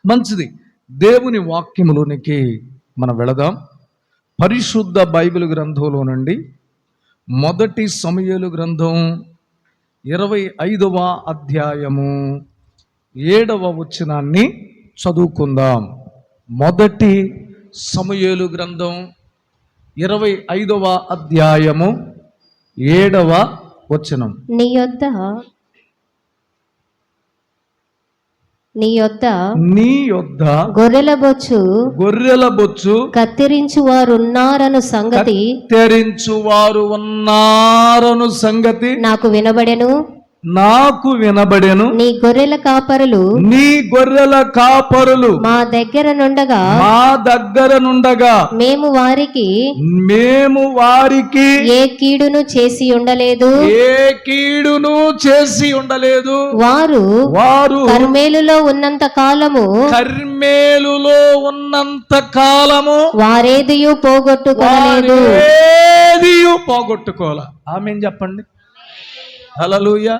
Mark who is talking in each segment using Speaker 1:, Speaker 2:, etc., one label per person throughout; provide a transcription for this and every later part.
Speaker 1: మంచిది. దేవుని వాక్యములోనికి మనం వెళదాం. పరిశుద్ధ బైబిల్ గ్రంథంలో నుండి మొదటి సమూయేలు గ్రంథం 25వ అధ్యాయము 7వ వచనాన్ని చదువుకుందాం. మొదటి సమూయేలు గ్రంథం 25వ అధ్యాయము 7వ వచనం.
Speaker 2: నీ యొద్ద గొర్రెల బొచ్చు కత్తిరించు వారు ఉన్నారను సంగతి నాకు వినబడెను. నీ గొర్రెల కాపరులు మా దగ్గర నుండగా మేము వారికి ఏ కీడును చేసి ఉండలేదు. వారు కర్మేలులో ఉన్నంత కాలము వారేదియు పోగొట్టుకోల.
Speaker 1: ఆమేన్ చెప్పండి. హల్లెలూయా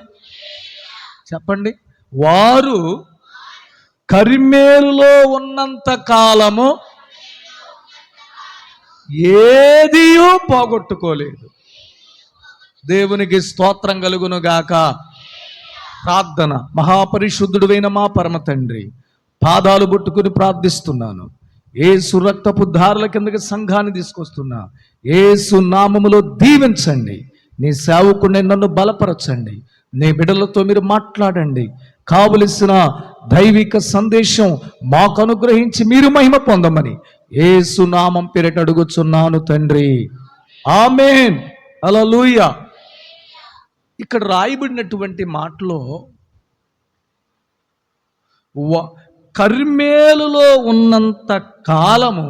Speaker 1: చెప్పండి. వారు కర్మేలులో ఉన్నంత కాలము ఏదియూ పోగొట్టుకోలేదు. దేవునికి స్తోత్రం కలుగును గాక. ప్రార్థన. మహాపరిశుద్ధుడైన మా పరమ తండ్రి, పాదాలు పట్టుకుని ప్రార్థిస్తున్నాను. యేసు రక్తపు ధారల కిందకి సంఘాన్ని తీసుకొస్తున్నా. యేసు నామములో దీవించండి. నీ సేవకుడిని నన్ను బలపరచండి. నీ బిడ్డలతో మీరు మాట్లాడండి. కావలసిన దైవిక సందేశం మాకు అనుగ్రహించి మీరు మహిమ పొందమని యేసు నామం పేరిట అడుగుచున్నాను తండ్రి. ఆమేన్. హల్లెలూయా. ఇక్కడ రాయబడినటువంటి మాటలో కర్మేలులో ఉన్నంత కాలము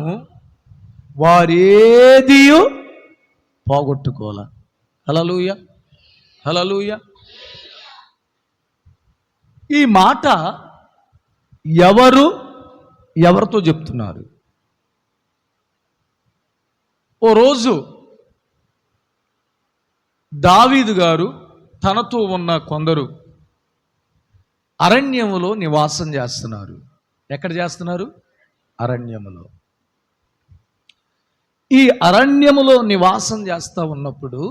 Speaker 1: వారేదియూ పోగొట్టుకోల. హల్లెలూయా. హల్లెలూయా. ఈ మాట ఎవరితో చెప్తున్నారు? ఓ రోజు దావీదు గారు తనతో ఉన్న కొందరు అరణ్యములో నివాసం చేస్తున్నారు. ఎక్కడ చేస్తున్నారు? అరణ్యములో. ఈ అరణ్యములో నివాసం చేస్తూ ఉన్నప్పుడు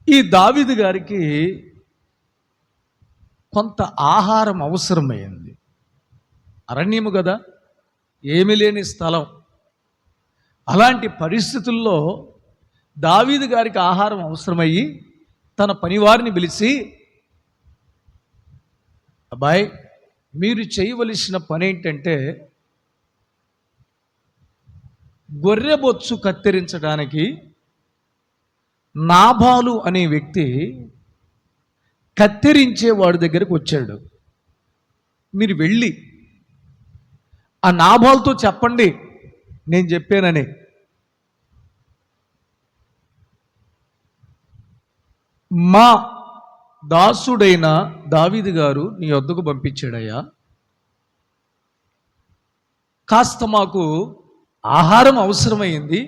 Speaker 1: ఈ దావీదు గారికి కొంత ఆహారం అవసరమైంది. అరణ్యము కదా, ఏమీ లేని స్థలం. అలాంటి పరిస్థితుల్లో దావీదు గారికి ఆహారం అవసరమయ్యి తన పనివారిని పిలిచి, అబ్బాయి మీరు చేయవలసిన పని ఏంటంటే గొర్రెబొచ్చు కత్తిరించడానికి నాబాలు అనే వ్యక్తి కత్తిరించే వాడి దగ్గరికి వచ్చాడు. మీరు వెళ్ళి ఆ నాబాలుతో చెప్పండి నేను చెప్పానని. మా దాసుడైన దావీదు గారు నీ వద్దకు పంపించాడయ్యా, కాస్త మాకు ఆహారం అవసరమైంది,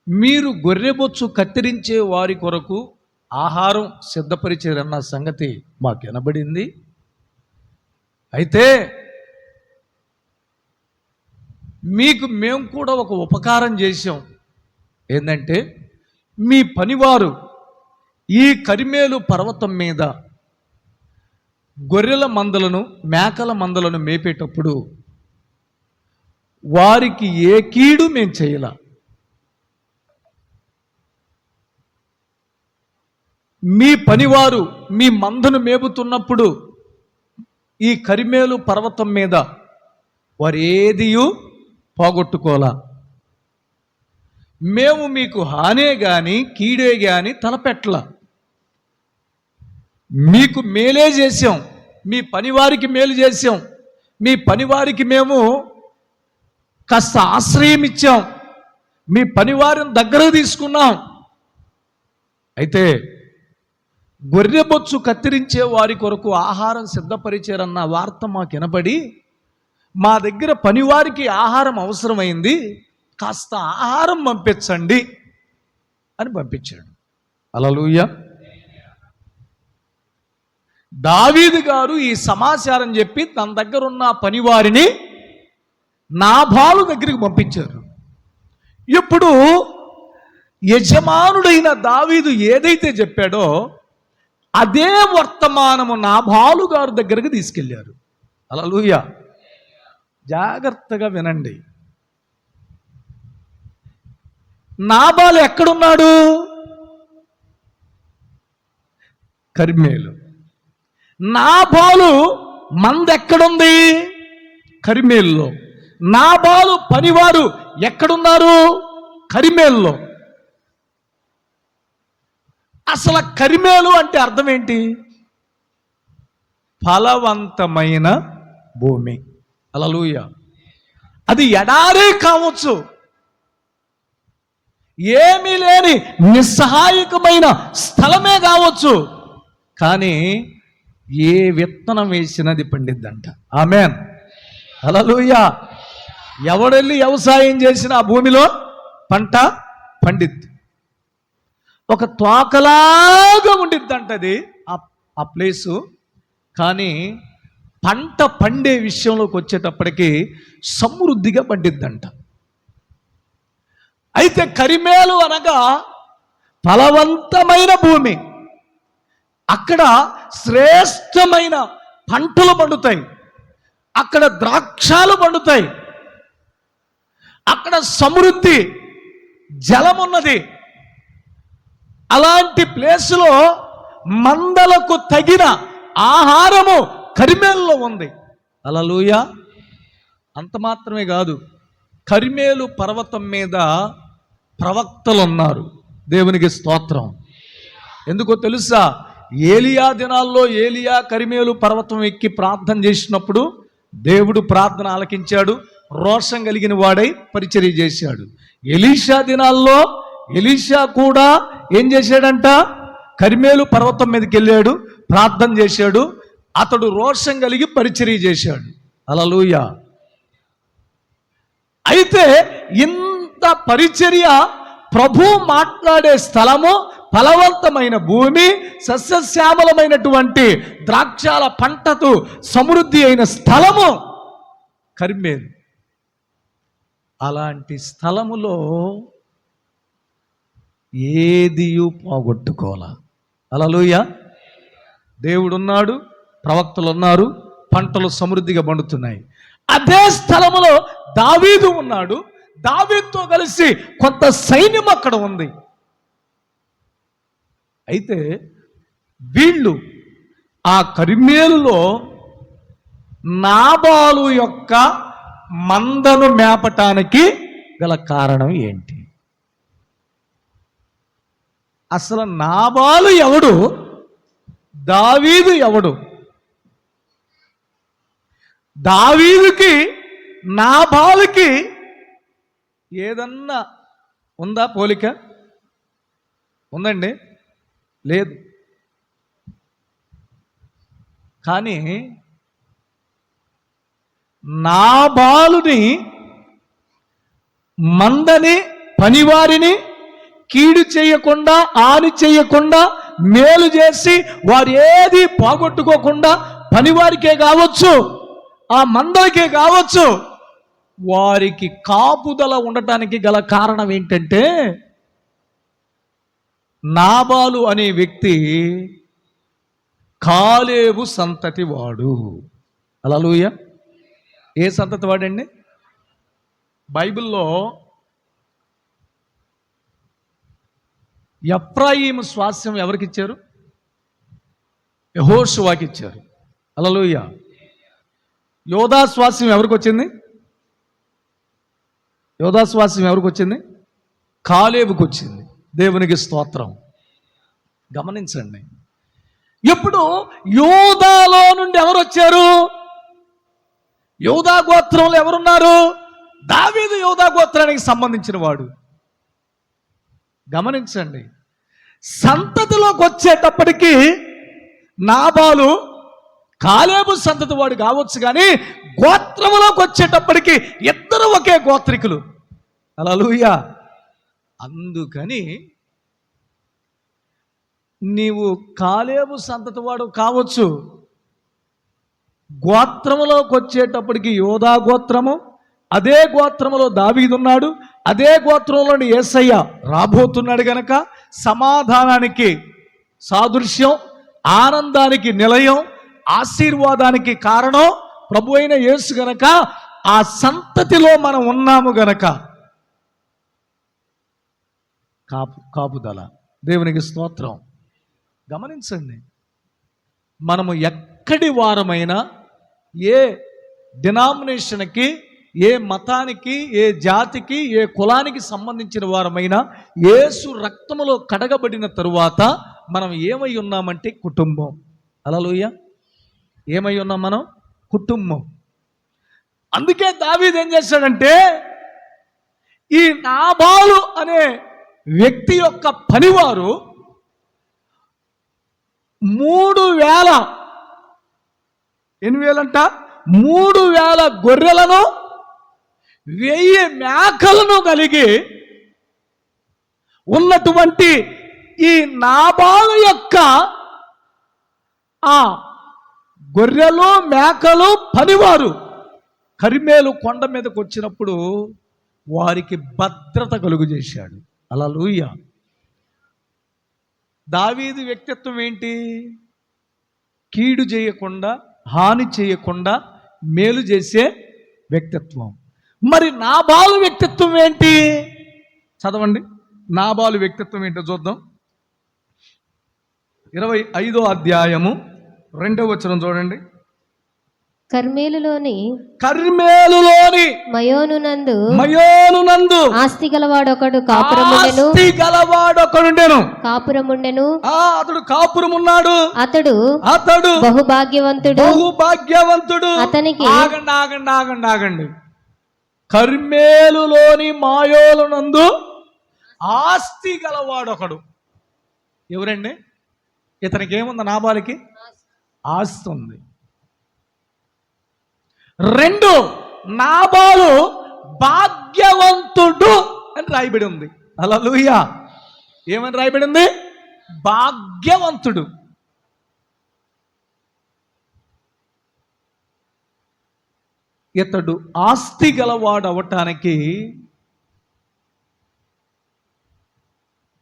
Speaker 1: మీరు గొర్రెబొచ్చు కత్తిరించే వారి కొరకు ఆహారం సిద్ధపరిచారన్న సంగతి మాకు వినబడింది. అయితే మీకు మేము కూడా ఒక ఉపకారం చేశాం. ఏంటంటే మీ పనివారు ఈ కర్మేలు పర్వతం మీద గొర్రెల మందలను మేకల మందలను మేపేటప్పుడు వారికి ఏ కీడు మేము చేయలా. మీ పనివారు మీ మందను మేపుతున్నప్పుడు ఈ కర్మేలు పర్వతం మీద వారు ఏదియూ పోగొట్టుకోలా. మేము మీకు హానే గాని కీడే గాని తలపెట్టల. మీకు మేలే చేసాం, మీ పనివారికి మేలు చేసాం. మీ పనివారికి మేము కాస్త ఆశ్రయం ఇచ్చాం, మీ పనివారిని దగ్గరకు తీసుకున్నాం. అయితే గొర్రెబొచ్చు కత్తిరించే వారి కొరకు ఆహారం సిద్ధపరిచారన్న వార్త మాకు వినబడి మా దగ్గర పనివారికి ఆహారం అవసరమైంది, కాస్త ఆహారం పంపించండి అని పంపించాడు. హల్లెలూయా. దావీదు గారు ఈ సమాచారం చెప్పి తన దగ్గర ఉన్న పనివారిని నాబాలు దగ్గరికి పంపించారు. ఇప్పుడు యజమానుడైన దావీదు ఏదైతే చెప్పాడో అదే వర్తమానము నాబాలు గారు దగ్గరికి తీసుకెళ్లారు. హల్లెలూయా. జాగ్రత్తగా వినండి. నాబాలు ఎక్కడున్నాడు? కర్మేలు. నాబాలు మందెక్కడుంది? కర్మేలులో. నాబాలు పనివారు ఎక్కడున్నారు? కర్మేలులో. అసలు కర్మేలు అంటే అర్థం ఏంటి? ఫలవంతమైన భూమి. హల్లెలూయా. అది ఎడారే కావచ్చు, ఏమీ లేని నిస్సహాయకమైన స్థలమే కావచ్చు, కానీ ఏ విత్తనం వేసినది పండిద్దంట. ఆమేన్. హల్లెలూయా. ఎవడెళ్ళి వ్యవసాయం చేసిన ఆ భూమిలో పంట పండిద్ది. ఒక తోకలాగా ఉండిద్దంటది ఆ ప్లేసు, కానీ పంట పండే విషయంలోకి వచ్చేటప్పటికి సమృద్ధిగా పండిద్దంట. అయితే కరిమేలు అనగా ఫలవంతమైన భూమి. అక్కడ శ్రేష్టమైన పంటలు పండుతాయి, అక్కడ ద్రాక్షాలు పండుతాయి, అక్కడ సమృద్ధి జలమున్నది. అలాంటి ప్లేసులో మందలకు తగిన ఆహారము కరిమేలులో ఉంది. హల్లెలూయా. అంత మాత్రమే కాదు, కరిమేలు పర్వతం మీద ప్రవక్తలు ఉన్నారు. దేవునికి స్తోత్రం. ఎందుకో తెలుసా? ఏలియా దినాల్లో ఏలియా కరిమేలు పర్వతం ఎక్కి ప్రార్థన చేసినప్పుడు దేవుడు ప్రార్థన ఆలకించాడు, రోషం కలిగిన వాడై పరిచర్య చేశాడు. ఎలీషా దినాల్లో ఎలీషా కూడా ఏం చేశాడంట? కరిమేలు పర్వతం మీదకి వెళ్ళాడు, ప్రార్థన చేశాడు, అతడు రోషం కలిగి పరిచర్య చేశాడు. హల్లెలూయా. అయితే ఇంత పరిచర్య, ప్రభు మాట్లాడే స్థలము, ఫలవంతమైన భూమి, సస్యశ్యామలమైనటువంటి ద్రాక్షాల పంటతో సమృద్ధి అయిన స్థలము కర్మేలు. అలాంటి స్థలములో ఏదియు పోగొట్టుకోవాల. హల్లెలూయా. దేవుడున్నాడు, ప్రవక్తలు ఉన్నారు, పంటలు సమృద్ధిగా పండుతున్నాయి. అదే స్థలములో దావీదు ఉన్నాడు, దావీదుతో కలిసి కొంత సైన్యం అక్కడ ఉంది. అయితే వీళ్ళు ఆ కరిమేలులో నాబాలు యొక్క మందను మేపటానికి గల కారణం ఏంటి? అసలు నాబాలు ఎవడు? దావీదు ఎవడు? దావీదుకి నాబాలుకి ఏదన్నా ఉందా పోలిక? ఉందండి? లేదు. కానీ నాబాలుని, మందని, పనివారిని కీడు చేయకుండా, హాని చేయకుండా, మేలు చేసి వారు ఏది పోగొట్టుకోకుండా, పనివారికే కావచ్చు, ఆ మందరికే కావచ్చు, వారికి కాపుదల ఉండటానికి గల కారణం ఏంటంటే నాబాలు అనే వ్యక్తి కాలేబు సంతతి వాడు. హల్లెలూయా. ఏ సంతతి వాడండి? బైబిల్లో ఎఫ్రాయిము స్వాస్యం ఎవరికి ఇచ్చారు? యెహోషువాకి ఇచ్చారు. హల్లెలూయా. యోధా స్వాస్యం ఎవరికి వచ్చింది? యోధా స్వాస్యం ఎవరికి వచ్చింది? కాలేబుకి వచ్చింది. దేవునికి స్తోత్రం. గమనించండి. ఇప్పుడు యోధాలో నుండి ఎవరు వచ్చారు? యోధా గోత్రంలో ఎవరున్నారు? దావీదు యోధా గోత్రానికి సంబంధించిన వాడు. గమనించండి. సంతతిలోకి వచ్చేటప్పటికి నాబాలు కాలేబు సంతతి వాడు కావచ్చు, కానీ గోత్రములోకి వచ్చేటప్పటికి ఇద్దరు ఒకే గోత్రికులు. హల్లెలూయా. అందుకని నీవు కాలేబు సంతతి వాడు కావచ్చు, గోత్రములోకి వచ్చేటప్పటికి యోధా గోత్రము, అదే గోత్రములో దావీదున్నాడు, అదే గోత్రంలోని యేసయ్య రాబోతున్నాడు గనక సమాధానానికి సాదృశ్యం, ఆనందానికి నిలయం, ఆశీర్వాదానికి కారణం ప్రభు అయిన యేసు గనక ఆ సంతతిలో మనం ఉన్నాము గనక కాపుదల. దేవునికి స్తోత్రం. గమనించండి, మనము ఎక్కడి వారమైనా, ఏ డినామినేషన్కి, ఏ మతానికి, ఏ జాతికి, ఏ కులానికి సంబంధించిన వారమైనా యేసు రక్తములో కడగబడిన తరువాత మనం ఏమై ఉన్నామంటే కుటుంబం. హల్లెలూయా. ఏమై ఉన్నాం మనం? కుటుంబం. అందుకే దావీదు ఏం చేశాడంటే, ఈ నాబాలు అనే వ్యక్తి యొక్క పనివారు 3,000 ఎన్ని వేలంట 3,000 గొర్రెలను 1000 మేకలను కలిగి ఉన్నటువంటి ఈ నాబాలు యొక్క ఆ గొర్రెలు మేకలు పనివారు కర్మెలు కొండ మీదకి వచ్చినప్పుడు వారికి భద్రత కలుగు చేశాడు. హల్లెలూయా. దావీదు వ్యక్తిత్వం ఏంటి? కీడు చేయకుండా, హాని చేయకుండా మేలు చేసే వ్యక్తిత్వం. మరి నాబాలు వ్యక్తిత్వం ఏంటి? చదవండి, నాబాలు వ్యక్తిత్వం ఏంటో చూద్దాం. 25వ అధ్యాయము 2వ వచనం చూడండి.
Speaker 2: కర్మేలులోని
Speaker 1: మయోనునందు
Speaker 2: ఆస్తి గలవాడొకడు కాపురముండెను.
Speaker 1: అతడు కాపురమున్నాడు.
Speaker 2: అతడు బహుభాగ్యవంతుడు. అతనికి
Speaker 1: ఆగండి. కర్మేలులోని మాయోనునందు ఆస్తి గలవాడొకడు. ఎవరండి? ఇతనికి ఏముంది? నాబాలికి ఆస్తి ఉంది. 2 నాబాలు భాగ్యవంతుడు అని రాయబడి ఉంది. హల్లెలూయా. ఏమని రాయబడి ఉంది? భాగ్యవంతుడు. ఇతడు ఆస్తి గలవాడు అవటానికి,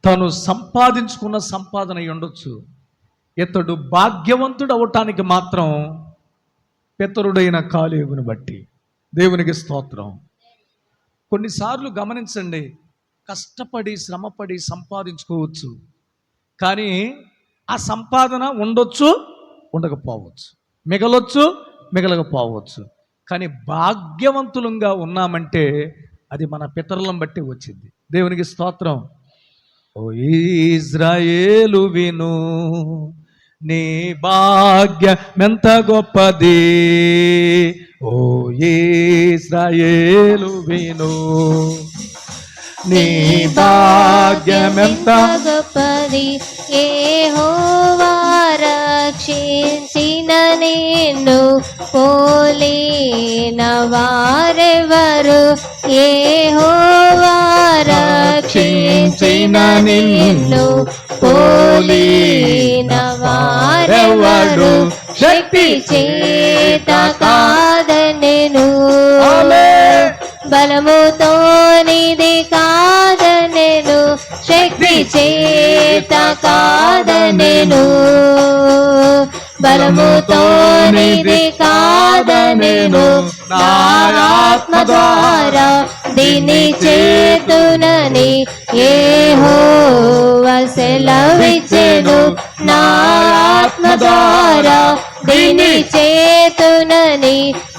Speaker 1: తను సంపాదించుకున్న సంపాదన ఉండొచ్చు. ఇతడు భాగ్యవంతుడు అవటానికి మాత్రం పితరుడైన కాలేబుని బట్టి. దేవునికి స్తోత్రం. కొన్నిసార్లు గమనించండి, కష్టపడి శ్రమపడి సంపాదించుకోవచ్చు, కానీ ఆ సంపాదన ఉండొచ్చు, ఉండకపోవచ్చు, మిగలొచ్చు, మిగలకపోవచ్చు. కానీ భాగ్యవంతులంగా ఉన్నామంటే అది మన పితరులను బట్టి వచ్చింది. దేవునికి స్తోత్రం. ఓ ఇశ్రాయేలు విను, నీ భాగ్యమెంత గొప్పది. ఓ ఇశ్రాయేలు విను, నీ భాగ్యమెంత
Speaker 2: గొప్పది. యెహోవా రక్షించిన నిన్ను పోలిన వారెవరు? యెహోవా రక్షించిన నిన్ను పోలిన వారెవరు? శక్తి చేత కాదనెను, బలముతో నిది కాదనెను, శక్తి చేత కాదనెను, బలముతో నిది కాదనెను. నా ఆత్మ ద్వారా దీని చేతునని యెహోవా సెలవిచ్చెను. నా ఆత్మ ద్వారా దీని చేతునని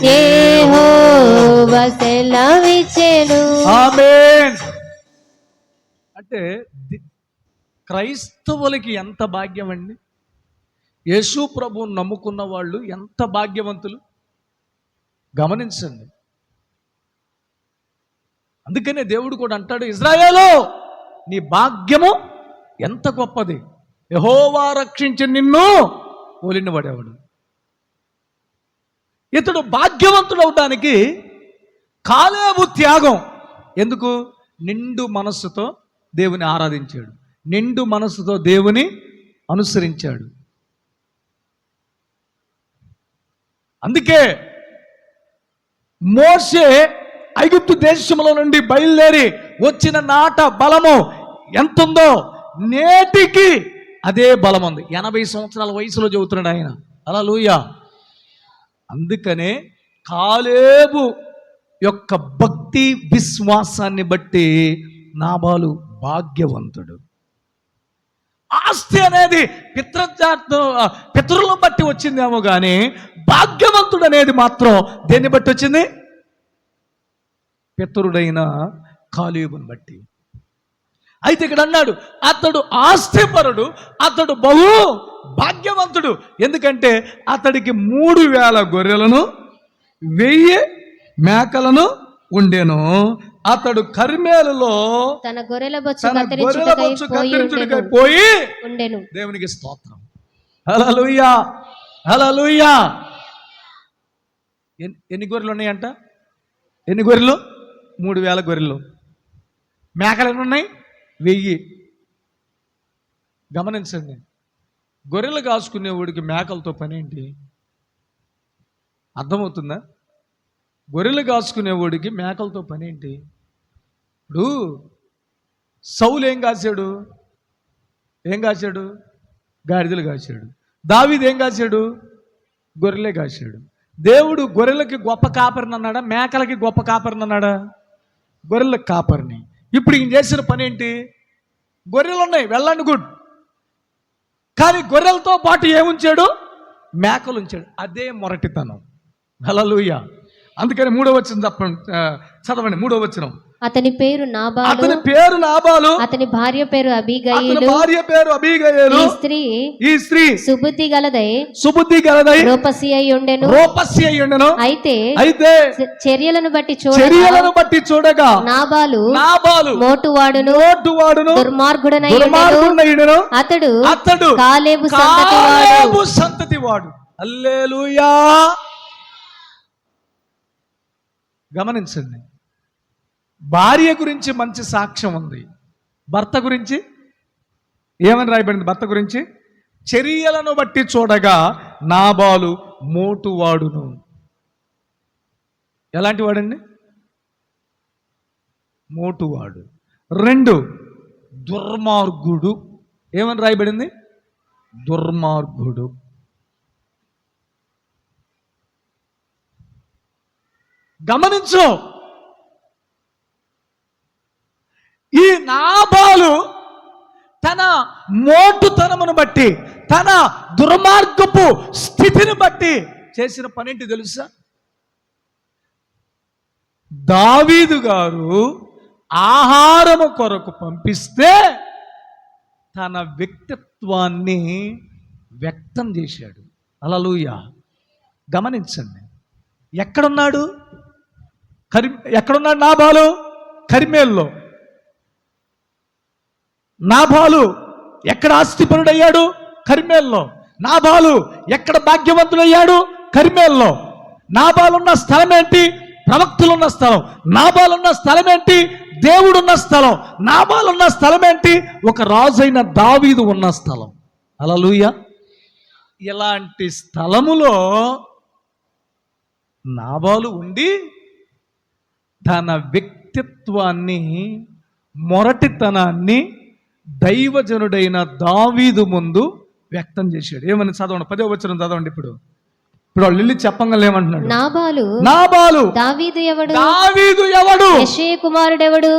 Speaker 2: యెహోవా సెలవిచ్చెను.
Speaker 1: ఆమేన్. అంటే క్రైస్తవులకి ఎంత భాగ్యం అండి! యేసు ప్రభువుని నమ్ముకున్న వాళ్ళు ఎంత భాగ్యవంతులు గమనించండి. అందుకనే దేవుడు కూడా అంటాడు, ఇశ్రాయేలు నీ భాగ్యము ఎంత గొప్పది. యెహోవా రక్షించి నిన్ను పోలిన వాడేవాడు. ఇతడు భాగ్యవంతుడు అవడానికి కాలేబు త్యాగం ఎందుకు? నిండు మనస్సుతో దేవుని ఆరాధించాడు, నిండు మనస్సుతో దేవుని అనుసరించాడు. అందుకే మోషే ఐగుప్తు దేశంలో నుండి బయలుదేరి వచ్చిన నాట బలము ఎంతుందో నేటికి అదే బలం ఉంది. 80 సంవత్సరాల వయసులో చెబుతున్నాడు ఆయన. హల్లెలూయా. అందుకనే కాలేబు యొక్క భక్తి విశ్వాసాన్ని బట్టి నాబాలు భాగ్యవంతుడు. ఆస్తి అనేది పితరులను బట్టి వచ్చిందేమో కానీ భాగ్యవంతుడు అనేది మాత్రం దేన్ని బట్టి వచ్చింది? పితరుడైన కాలేబుని బట్టి. అయితే ఇక్కడ అన్నాడు అతడు ఆస్తిపరుడు, అతడు బహు భాగ్యవంతుడు. ఎందుకంటే అతడికి 3000 గొర్రెలను 1000 మేకలను ఉండెను. అతడు కర్మేలులో
Speaker 2: తన గొర్రెల బొచ్చు
Speaker 1: కత్తిరించుటకై పోయి
Speaker 2: ఉండెను.
Speaker 1: దేవునికి స్తోత్రం. హల్లెలూయా, హల్లెలూయా. ఎన్ని గొర్రెలు ఉన్నాయంట? ఎన్ని గొర్రెలు? 3000 గొర్రెలు. మేకలు ఎన్ని ఉన్నాయి? 1000. గమనించండి, గొర్రెలు కాసుకునేవాడికి మేకలతో పని ఏంటి? అర్థమవుతుందా? గొర్రెలు కాసుకునేవాడికి మేకలతో పని ఏంటి? ఇప్పుడు సౌలు ఏం కాశాడు? గాడిదలు కాశాడు. దావీదు ఏం కాశాడు? గొర్రెలే కాశాడు. దేవుడు గొర్రెలకి గొప్ప కాపరిని అన్నాడా? మేకలకి గొప్ప కాపరిని అన్నాడా? గొర్రెలకు కాపరిని. ఇప్పుడు ఈయన చేసిన పని ఏంటి? గొర్రెలు ఉన్నాయి, వెళ్ళండి, గుడ్. కానీ గొర్రెలతో పాటు ఏముంచాడు? మేకలు ఉంచాడు. అదే మొరటితనం. హల్లెలూయా. అందుకని 3వ వచనం చదవండి. 3వ వచనం.
Speaker 2: అతని పేరు నాబాలు, అతని భార్య పేరు అబీగయలు. ఈ స్త్రీ సుబుద్ధి గలదై రూపసి అయి ఉండెను. అయితే చర్యలను బట్టి చూడగా నాబాలు మోటువాడును దుర్మార్గుడనైయుండెను. అతడు కాలేబు
Speaker 1: సంతతి వాడు. హల్లెలూయా. గమనించండి, భార్య గురించి మంచి సాక్ష్యం ఉంది. భర్త గురించి ఏమని రాయబడింది? భర్త గురించి చర్యలను బట్టి చూడగా నాబాలు మోటువాడును. ఎలాంటి వాడండి? మోటువాడు. 2 దుర్మార్గుడు. ఏమని రాయబడింది? దుర్మార్గుడు. గమనించు, ఈ నాబాలు తన మోటుతనమును బట్టి, తన దుర్మార్గపు స్థితిని బట్టి చేసిన పనేంటి తెలుసా? దావీదు గారు ఆహారము కొరకు పంపిస్తే తన వ్యక్తిత్వాన్ని వ్యక్తం చేశాడు. హల్లెలూయా. గమనించండి, ఎక్కడున్నాడు నాబాలు? కర్మేల్లో. నాబాలు ఎక్కడ ఆస్తిపరుడయ్యాడు? కర్మేల్లో. నాబాలు ఎక్కడ భాగ్యవంతుడయ్యాడు? కర్మేల్లో. నాబాలున్న స్థలం ఏంటి? ప్రవక్తలున్న స్థలం. నాబాలున్న స్థలం ఏంటి? దేవుడున్న స్థలం. నాబాలున్న స్థలం ఏంటి? ఒక రాజైన దావీదు ఉన్న స్థలం. హల్లెలూయా. ఇలాంటి స్థలములో నాబాలు ఉండి తన వ్యక్తిత్వాన్ని, మొరటితనాన్ని దైవజనుడైన దావీదు ముందు వ్యక్తం చేశాడు. ఏమని చదవండి? 10వ వచనం చదవండి. ఇప్పుడు వాళ్ళు వెళ్ళి చెప్పంగా ఏమంటున్నాడు? నాబాలు దావీదు ఎవడు? యెషయ కుమారుడెవరు?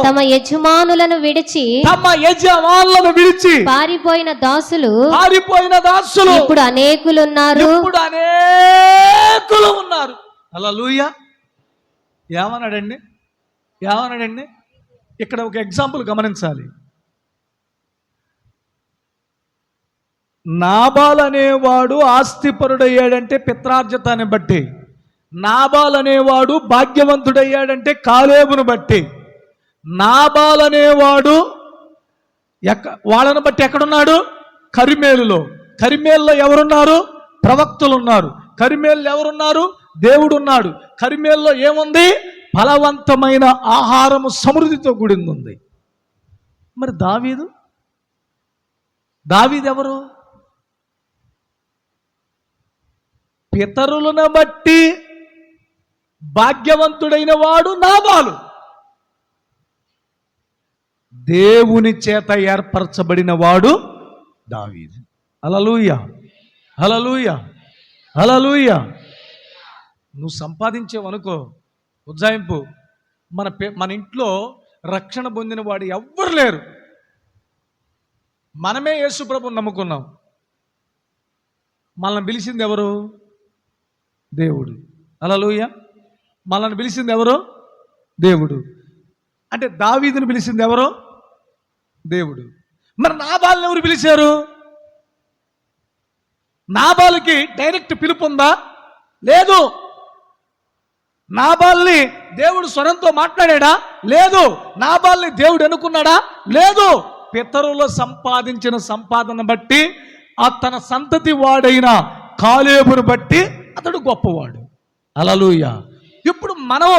Speaker 1: తమ యజమానులను విడిచి పారిపోయిన దాసులు ఇప్పుడు అనేకులు ఉన్నారు. హల్లెలూయా. ఏమన్నాడండి? ఇక్కడ ఒక ఎగ్జాంపుల్ గమనించాలి. నాబాల్ అనేవాడు ఆస్తిపరుడయ్యాడంటే పిత్రార్జితాన్ని బట్టి, నాబాల్ అనేవాడు భాగ్యవంతుడయ్యాడంటే కాలేబును బట్టి. నాబాల్ అనేవాడు వాళ్ళని బట్టి ఎక్కడున్నాడు? కర్మేలులో. కర్మేలులో ఎవరున్నారు? ప్రవక్తలు ఉన్నారు. కర్మేలు ఎవరున్నారు? దేవుడు ఉన్నాడు. కర్మేల్లో ఏముంది? ఫలవంతమైన ఆహారము సమృద్ధితో కూడింది ఉంది. మరి దావీదు దావీదెవరు? పితరులను బట్టి భాగ్యవంతుడైన వాడు నాబాలు. దేవుని చేత ఏర్పరచబడిన వాడు దావీదు. హల్లెలూయా, హల్లెలూయా, హల్లెలూయా. నువ్వు సంపాదించేవనుకో ఉజ్జాయింపు, మన ఇంట్లో రక్షణ పొందిన వాడు ఎవ్వరు లేరు. మనమే యేసు ప్రభువుని నమ్ముకున్నాం. మనల్ని పిలిచింది ఎవరు? దేవుడు. హల్లెలూయా. మనల్ని పిలిచింది ఎవరు? దేవుడు. అంటే దావీదుని పిలిచింది ఎవరు? దేవుడు. మరి నాబాలుని ఎవరు పిలిచారు? నాబాలుకి డైరెక్ట్ పిలుపు ఉందా? లేదు. నాబాల్ని దేవుడు స్వరంతో మాట్లాడా? లేదు. నాబాల్ని దేవుడు అనుకున్నాడా? లేదు. పితరులు సంపాదించిన సంపాదన బట్టి తన సంతతి వాడైన కాలేబును బట్టి అతడు గొప్పవాడు. హల్లెలూయా. ఇప్పుడు మనం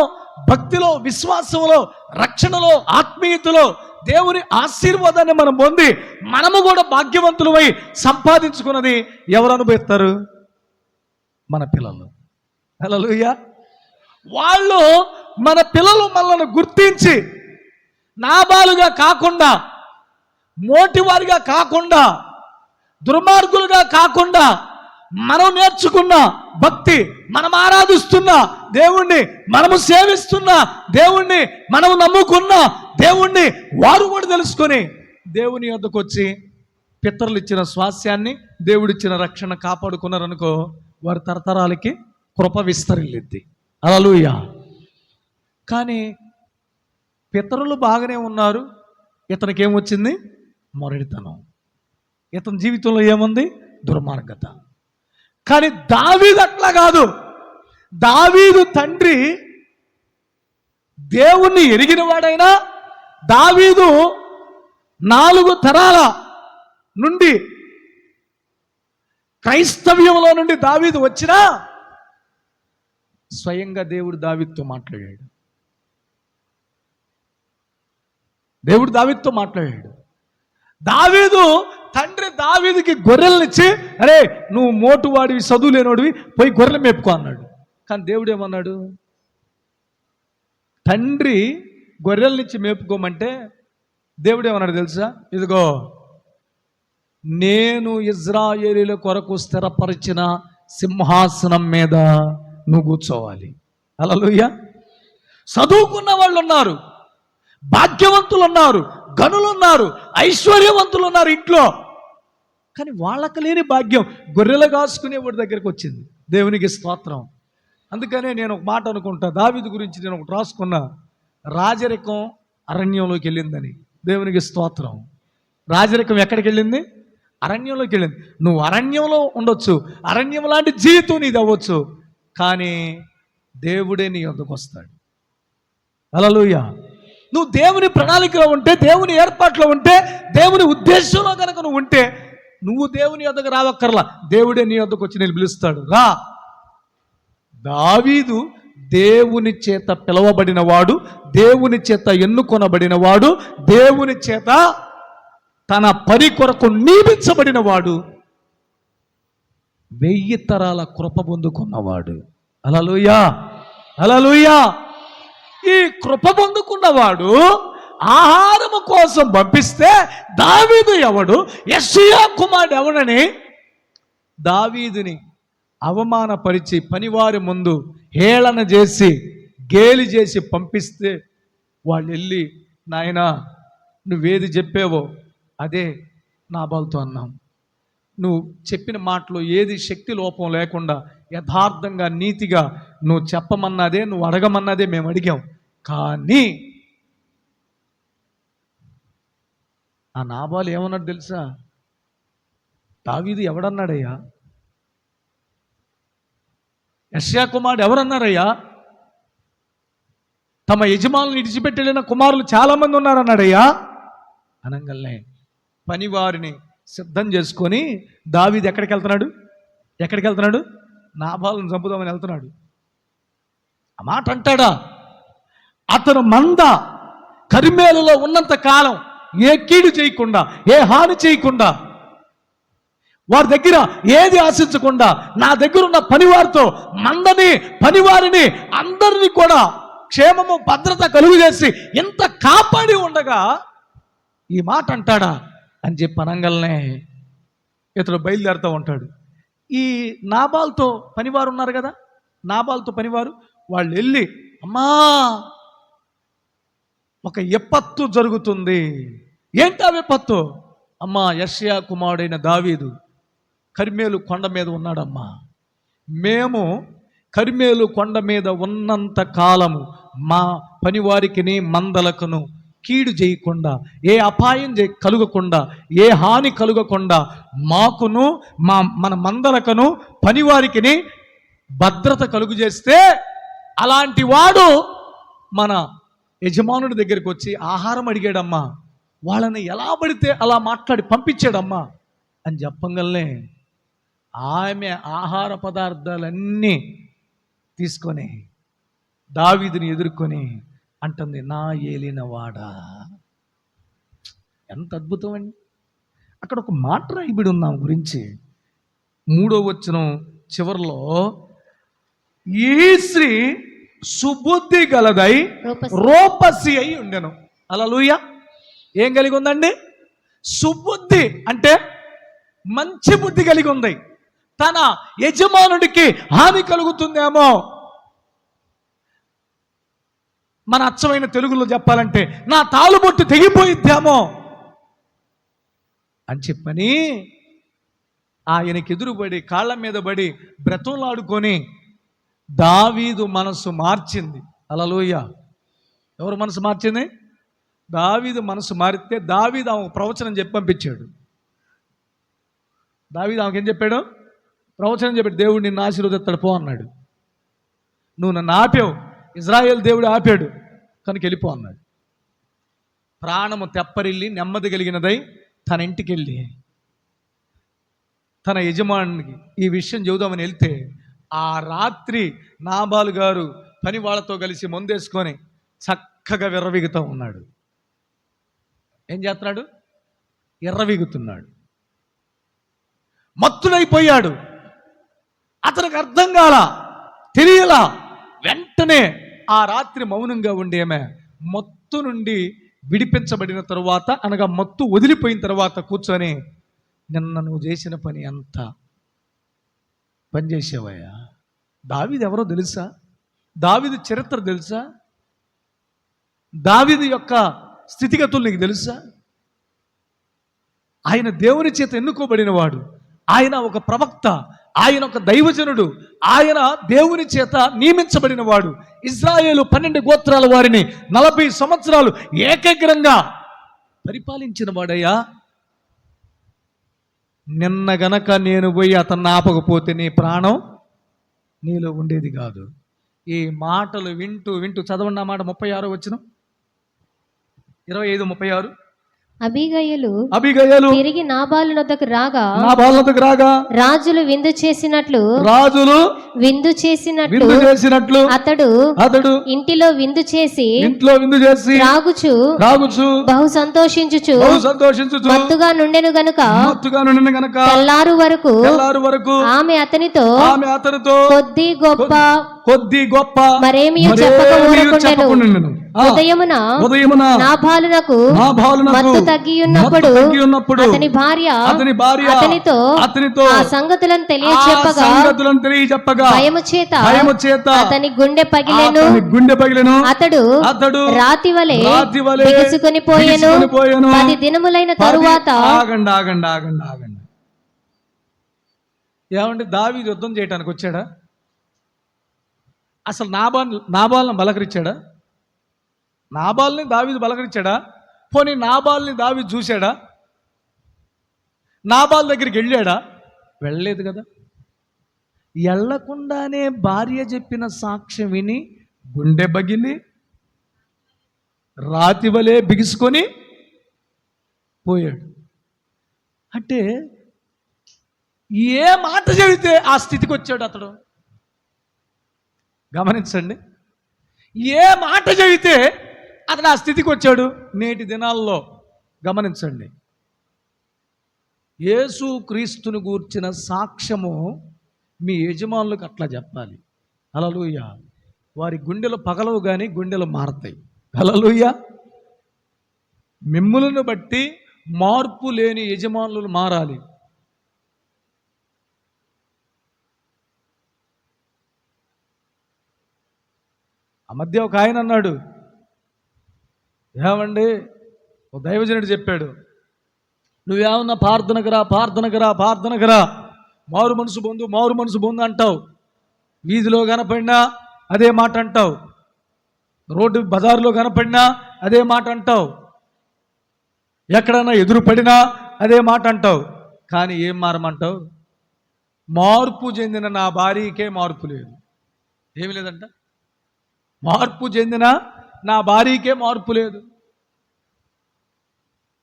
Speaker 1: భక్తిలో, విశ్వాసంలో, రక్షణలో, ఆత్మీయతలో దేవుని ఆశీర్వాదాన్ని మనం పొంది మనము కూడా భాగ్యవంతులమై సంపాదించుకున్నది ఎవరు అనుభవిస్తారు? మన పిల్లలు. హల్లెలూయా. వాళ్ళు, మన పిల్లలు మనల్ని గుర్తించి నాబాలుగా కాకుండా, మోటివారిగా కాకుండా, దుర్మార్గులుగా కాకుండా, మనం నేర్చుకున్న భక్తి, మనం ఆరాధిస్తున్న దేవుణ్ణి, మనము సేవిస్తున్న దేవుణ్ణి, మనము నమ్ముకున్న దేవుణ్ణి వారు కూడా తెలుసుకొని దేవుని యొద్దకు వచ్చి పితరులు ఇచ్చిన స్వాస్యాన్ని, దేవుడిచ్చిన రక్షణ కాపాడుకున్నారనుకో, వారి తరతరాలకి కృప విస్తరిల్లిద్ది. హల్లెలూయా. కానీ పితరులు బాగానే ఉన్నారు, ఇతనికి ఏమొచ్చింది? మొరడితనం. ఇతని జీవితంలో ఏముంది? దుర్మార్గత. కానీ దావీదు అట్లా కాదు. దావీదు తండ్రి దేవుణ్ణి ఎరిగిన వాడైనా, దావీదు 4 తరాల నుండి క్రైస్తవ్యంలో నుండి దావీదు వచ్చినా స్వయంగా దేవుడు దావీదుతో మాట్లాడాడు. దేవుడు దావీదుతో మాట్లాడాడు. దావీదు తండ్రి దావీదుకి గొర్రెలనిచ్చి, అరే నువ్వు మోటువాడివి, చదువు లేనివాడివి, పోయి గొర్రెలు మేపుకో అన్నాడు. కానీ దేవుడు ఏమన్నాడు? తండ్రి గొర్రెలనిచ్చి మేపుకోమంటే దేవుడు ఏమన్నాడు తెలుసా? ఇదిగో నేను ఇజ్రాయేలీల కొరకు స్థిరపరిచిన సింహాసనం మీద నువ్వు కూర్చోవాలి. హల్లెలూయా. చదువుకున్న వాళ్ళు ఉన్నారు, భాగ్యవంతులు ఉన్నారు, గనులు ఉన్నారు, ఐశ్వర్యవంతులు ఉన్నారు ఇంట్లో. కానీ వాళ్ళకి లేని భాగ్యం గొర్రెలు కాసుకునే వాడి దగ్గరికి వచ్చింది. దేవునికి స్తోత్రం. అందుకనే నేను ఒక మాట అనుకుంటా, దావీదు గురించి నేను ఒకటి రాసుకున్నా, రాజరికం అరణ్యంలోకి వెళ్ళిందని. దేవునికి స్తోత్రం. రాజరికం ఎక్కడికి వెళ్ళింది? అరణ్యంలోకి వెళ్ళింది. నువ్వు అరణ్యంలో ఉండొచ్చు, అరణ్యం లాంటి జీవితం నీది అవ్వచ్చు, కానీ దేవుడే నీ వద్దకు వస్తాడు. హల్లెలూయా. నువ్వు దేవుని ప్రణాళికలో ఉంటే, దేవుని ఏర్పాట్లో ఉంటే, దేవుని ఉద్దేశంలో కనుక నువ్వు ఉంటే, నువ్వు దేవుని వద్దకు రావక్కర్లా, దేవుడే నీ వద్దకు వచ్చి నేను పిలుస్తాడు. రా. దావీదు దేవుని చేత పిలవబడిన వాడు, దేవుని చేత ఎన్నుకొనబడిన వాడు, దేవుని చేత తన పని కొరకు నియమించబడిన వాడు, 1000 తరాల కృప పొందుకున్నవాడు. హల్లెలూయా, హల్లెలూయా. ఈ కృప పొందుకున్నవాడు ఆహారము కోసం పంపిస్తే దావీదు ఎవడు, యెషయా కుమారుడు ఎవడని దావీదుని అవమానపరిచి పనివారి ముందు హేళన చేసి గేలి చేసి పంపిస్తే వాళ్ళు వెళ్ళి, నాయనా నువ్వేది చెప్పావో అదే నాబాలుతో అన్నాం. నువ్వు చెప్పిన మాటలో ఏది శక్తి లోపం లేకుండా యథార్థంగా నీతిగా నువ్వు చెప్పమన్నదే, నువ్వు అడగమన్నదే మేము అడిగాం. కానీ ఆ నాబాలు ఏమన్నాడు తెలుసా? దావీదు ఎవడన్నాడయ్యా? యెషయా కుమారుడు ఎవరన్నారయ్యా? తమ యజమానులను విడిచిపెట్టి వెళ్ళిన కుమారులు చాలామంది ఉన్నారన్నాడయ్యా. అనగానే పనివారిని సిద్ధం చేసుకొని దావీదు ఎక్కడికి వెళ్తున్నాడు? నాబాలును చంపుదామని వెళ్తున్నాడు. ఆ మాట అంటాడా? అతను మంద కరిమేలులో ఉన్నంత కాలం ఏ కీడు చేయకుండా, ఏ హాని చేయకుండా వారి దగ్గర ఏది ఆశించకుండా నా దగ్గర ఉన్న పనివారితో మందని పనివారిని అందరినీ కూడా క్షేమము భద్రత కలుగు చేసి ఎంత కాపాడి ఉండగా ఈ మాట అంటాడా అని చెప్పి అనంగల్నే ఇతడు బయలుదేరుతూ ఉంటాడు. ఈ నాబాల్తో పనివారు ఉన్నారు కదా, నాబాల్తో పనివారు వాళ్ళు వెళ్ళి, అమ్మా ఒక విపత్తు జరుగుతుంది. ఏంటా విపత్తు? అమ్మా యెషయా కుమారుడైన దావీదు కర్మేలు కొండ మీద ఉన్నాడమ్మా. మేము కర్మేలు కొండ మీద ఉన్నంత కాలము మా పనివారికిని మందలకును కీడు చేయకుండా, ఏ అపాయం కలుగకుండా, ఏ హాని కలుగకుండా మాకును మన మందలకును పనివారికిని భద్రత కలుగు చేస్తే, అలాంటి వాడు మన యజమానుడి దగ్గరికి వచ్చి ఆహారం అడిగాడమ్మా, వాళ్ళని ఎలా పడితే అలా మాట్లాడి పంపించాడమ్మా అని చెప్పంగానే ఆమె ఆహార పదార్థాలన్నీ తీసుకొని దావీదుని ఎదుర్కొని అంటుంది, నా ఏలినవాడా. ఎంత అద్భుతం అండి. అక్కడ ఒక మాట రాయబడి ఉన్నాం గురించి, 3వ వచనం చివరిలో, ఈ స్త్రీ సుబుద్ధి గలదై రూపసి అయి ఉండెను. హల్లెలూయా. ఏం కలిగి ఉందండి? సుబుద్ధి అంటే మంచి బుద్ధి కలిగి ఉంది. తన యజమానుడికి హాని కలుగుతుందేమో, మన అచ్చమైన తెలుగులో చెప్పాలంటే నా తాలుబొట్టు తెగిపోయిద్దేమో అని చెప్పని ఆయనకి ఎదురుపడి కాళ్ళ మీద పడి బ్రతంలాడుకొని దావీదు మనసు మార్చింది. హల్లెలూయా. ఎవరు మనసు మార్చింది? దావీదు మనసు మారితే దావీదు ఆమెకు ప్రవచనం చెప్పి పంపించాడు. దావీదు ఆమెకేం చెప్పాడు? ప్రవచనం చెప్పాడు. దేవుడు నిన్ను ఆశీర్వదిస్తాడు పో అన్నాడు. నువ్వు నన్ను ఆపావు, ఇజ్రాయేల్ దేవుడు ఆపాడు కనుక వెళ్ళిపో అన్నాడు. ప్రాణము తెప్పరిల్లి నెమ్మది కలిగినదై తన ఇంటికి వెళ్ళి తన యజమానికి ఈ విషయం చెబుదామని వెళ్తే, ఆ రాత్రి నాబాలు గారు పని వాళ్ళతో కలిసి ముందేసుకొని చక్కగా విర్రవీగుతూ ఉన్నాడు. ఏం చేస్తున్నాడు? ఎర్రవీగుతున్నాడు. మత్తుడైపోయాడు. అతనికి అర్థం కాల, తెలియలా. వెంటనే ఆ రాత్రి మౌనంగా ఉండేమే మత్తు నుండి విడిపించబడిన తరువాత, అనగా మత్తు వదిలిపోయిన తర్వాత కూర్చొని, నిన్న నువ్వు చేసిన పని ఎంత పనిచేసావయ్యా. దావీదు ఎవరో తెలుసా? దావీదు చరిత్ర తెలుసా? దావీదు యొక్క స్థితిగతులు నీకు తెలుసా? ఆయన దేవుని చేత ఎన్నుకోబడిన వాడు, ఆయన ఒక ప్రవక్త, ఆయన ఒక దైవజనుడు, ఆయన దేవుని చేత నియమించబడిన వాడు. ఇజ్రాయేలు 12 గోత్రాల వారిని 40 సంవత్సరాలు ఏకాగ్రంగా పరిపాలించిన వాడయ్యా. నిన్న గనక నేను పోయి అతన్ని ఆపకపోతే నీ ప్రాణం నీలో ఉండేది కాదు. ఈ మాటలు వింటూ వింటూ చదవండి. ఆ మాట 36 వచనం, 25-36.
Speaker 2: అబీగయలు తిరిగి నాబాలు నొద్దకు రాగా రాజులు విందు చేసినట్లు అతడు ఇంటిలో విందు చేసి రాగుచు బహు సంతోషించుచు మత్తుగా నుండెను గనుక తెల్లారు వరకు ఆమె అతనితో కొద్ది గొప్ప మరేమీ చెప్పక ఊరకుండెను. ఉదయమున నాబాలునకు మత్తు తగ్గి ఉన్నప్పుడు అతని భార్య అతనితో ఆ సంగతులను తెలియచెప్పగా భయము చేత అతని గుండె పగిలెను. అతడు రాతి వలె బిగుసుకొని పోయెను. 10 దినములైన తరువాత
Speaker 1: ఆగండి. ఏమంటే దావీదు యుద్ధం చేయడానికి వచ్చాడా? అసలు నాబాల్ని బలకరించాడా? నాబాల్ని దావీదు బలకరించాడా? పోనీ నాబాల్ని దావీదు చూశాడా? నాబాల్ దగ్గరికి వెళ్ళాడా? వెళ్ళలేదు కదా. వెళ్ళకుండానే భార్య చెప్పిన సాక్ష్యం విని గుండె బగిలి రాతి వలె బిగుసుకొని పోయాడు. అంటే ఏ మాట చెబితే ఆ స్థితికి వచ్చాడు అతడు. గమనించండి, ఏ మాట చెబితే అతడు ఆ స్థితికి వచ్చాడు. నేటి దినాల్లో గమనించండి, యేసు క్రీస్తుని గూర్చిన సాక్ష్యము మీ యజమానులకు అట్లా చెప్పాలి. హల్లెలూయా. వారి గుండెలు పగలవు కానీ గుండెలు మారతాయి. హల్లెలూయా. మిమ్ములను బట్టి మార్పు లేని యజమానులు మారాలి. ఆ మధ్య ఒక ఆయన అన్నాడు, ఏమండి, ఒక దైవజనుడు చెప్పాడు, నువ్వేమన్నా ప్రార్థనకు రా మారు మనసు పొందు అంటావు. వీధిలో కనపడినా అదే మాట అంటావు, రోడ్డు బజారులో కనపడినా అదే మాట అంటావు, ఎక్కడన్నా ఎదురుపడినా అదే మాట అంటావు. కానీ ఏం మారమంటావు? మార్పు చెందిన నా భార్యకే మార్పు లేదు. ఏమి లేదంట. మార్పు చెందిన నా భార్యకే మార్పు లేదు.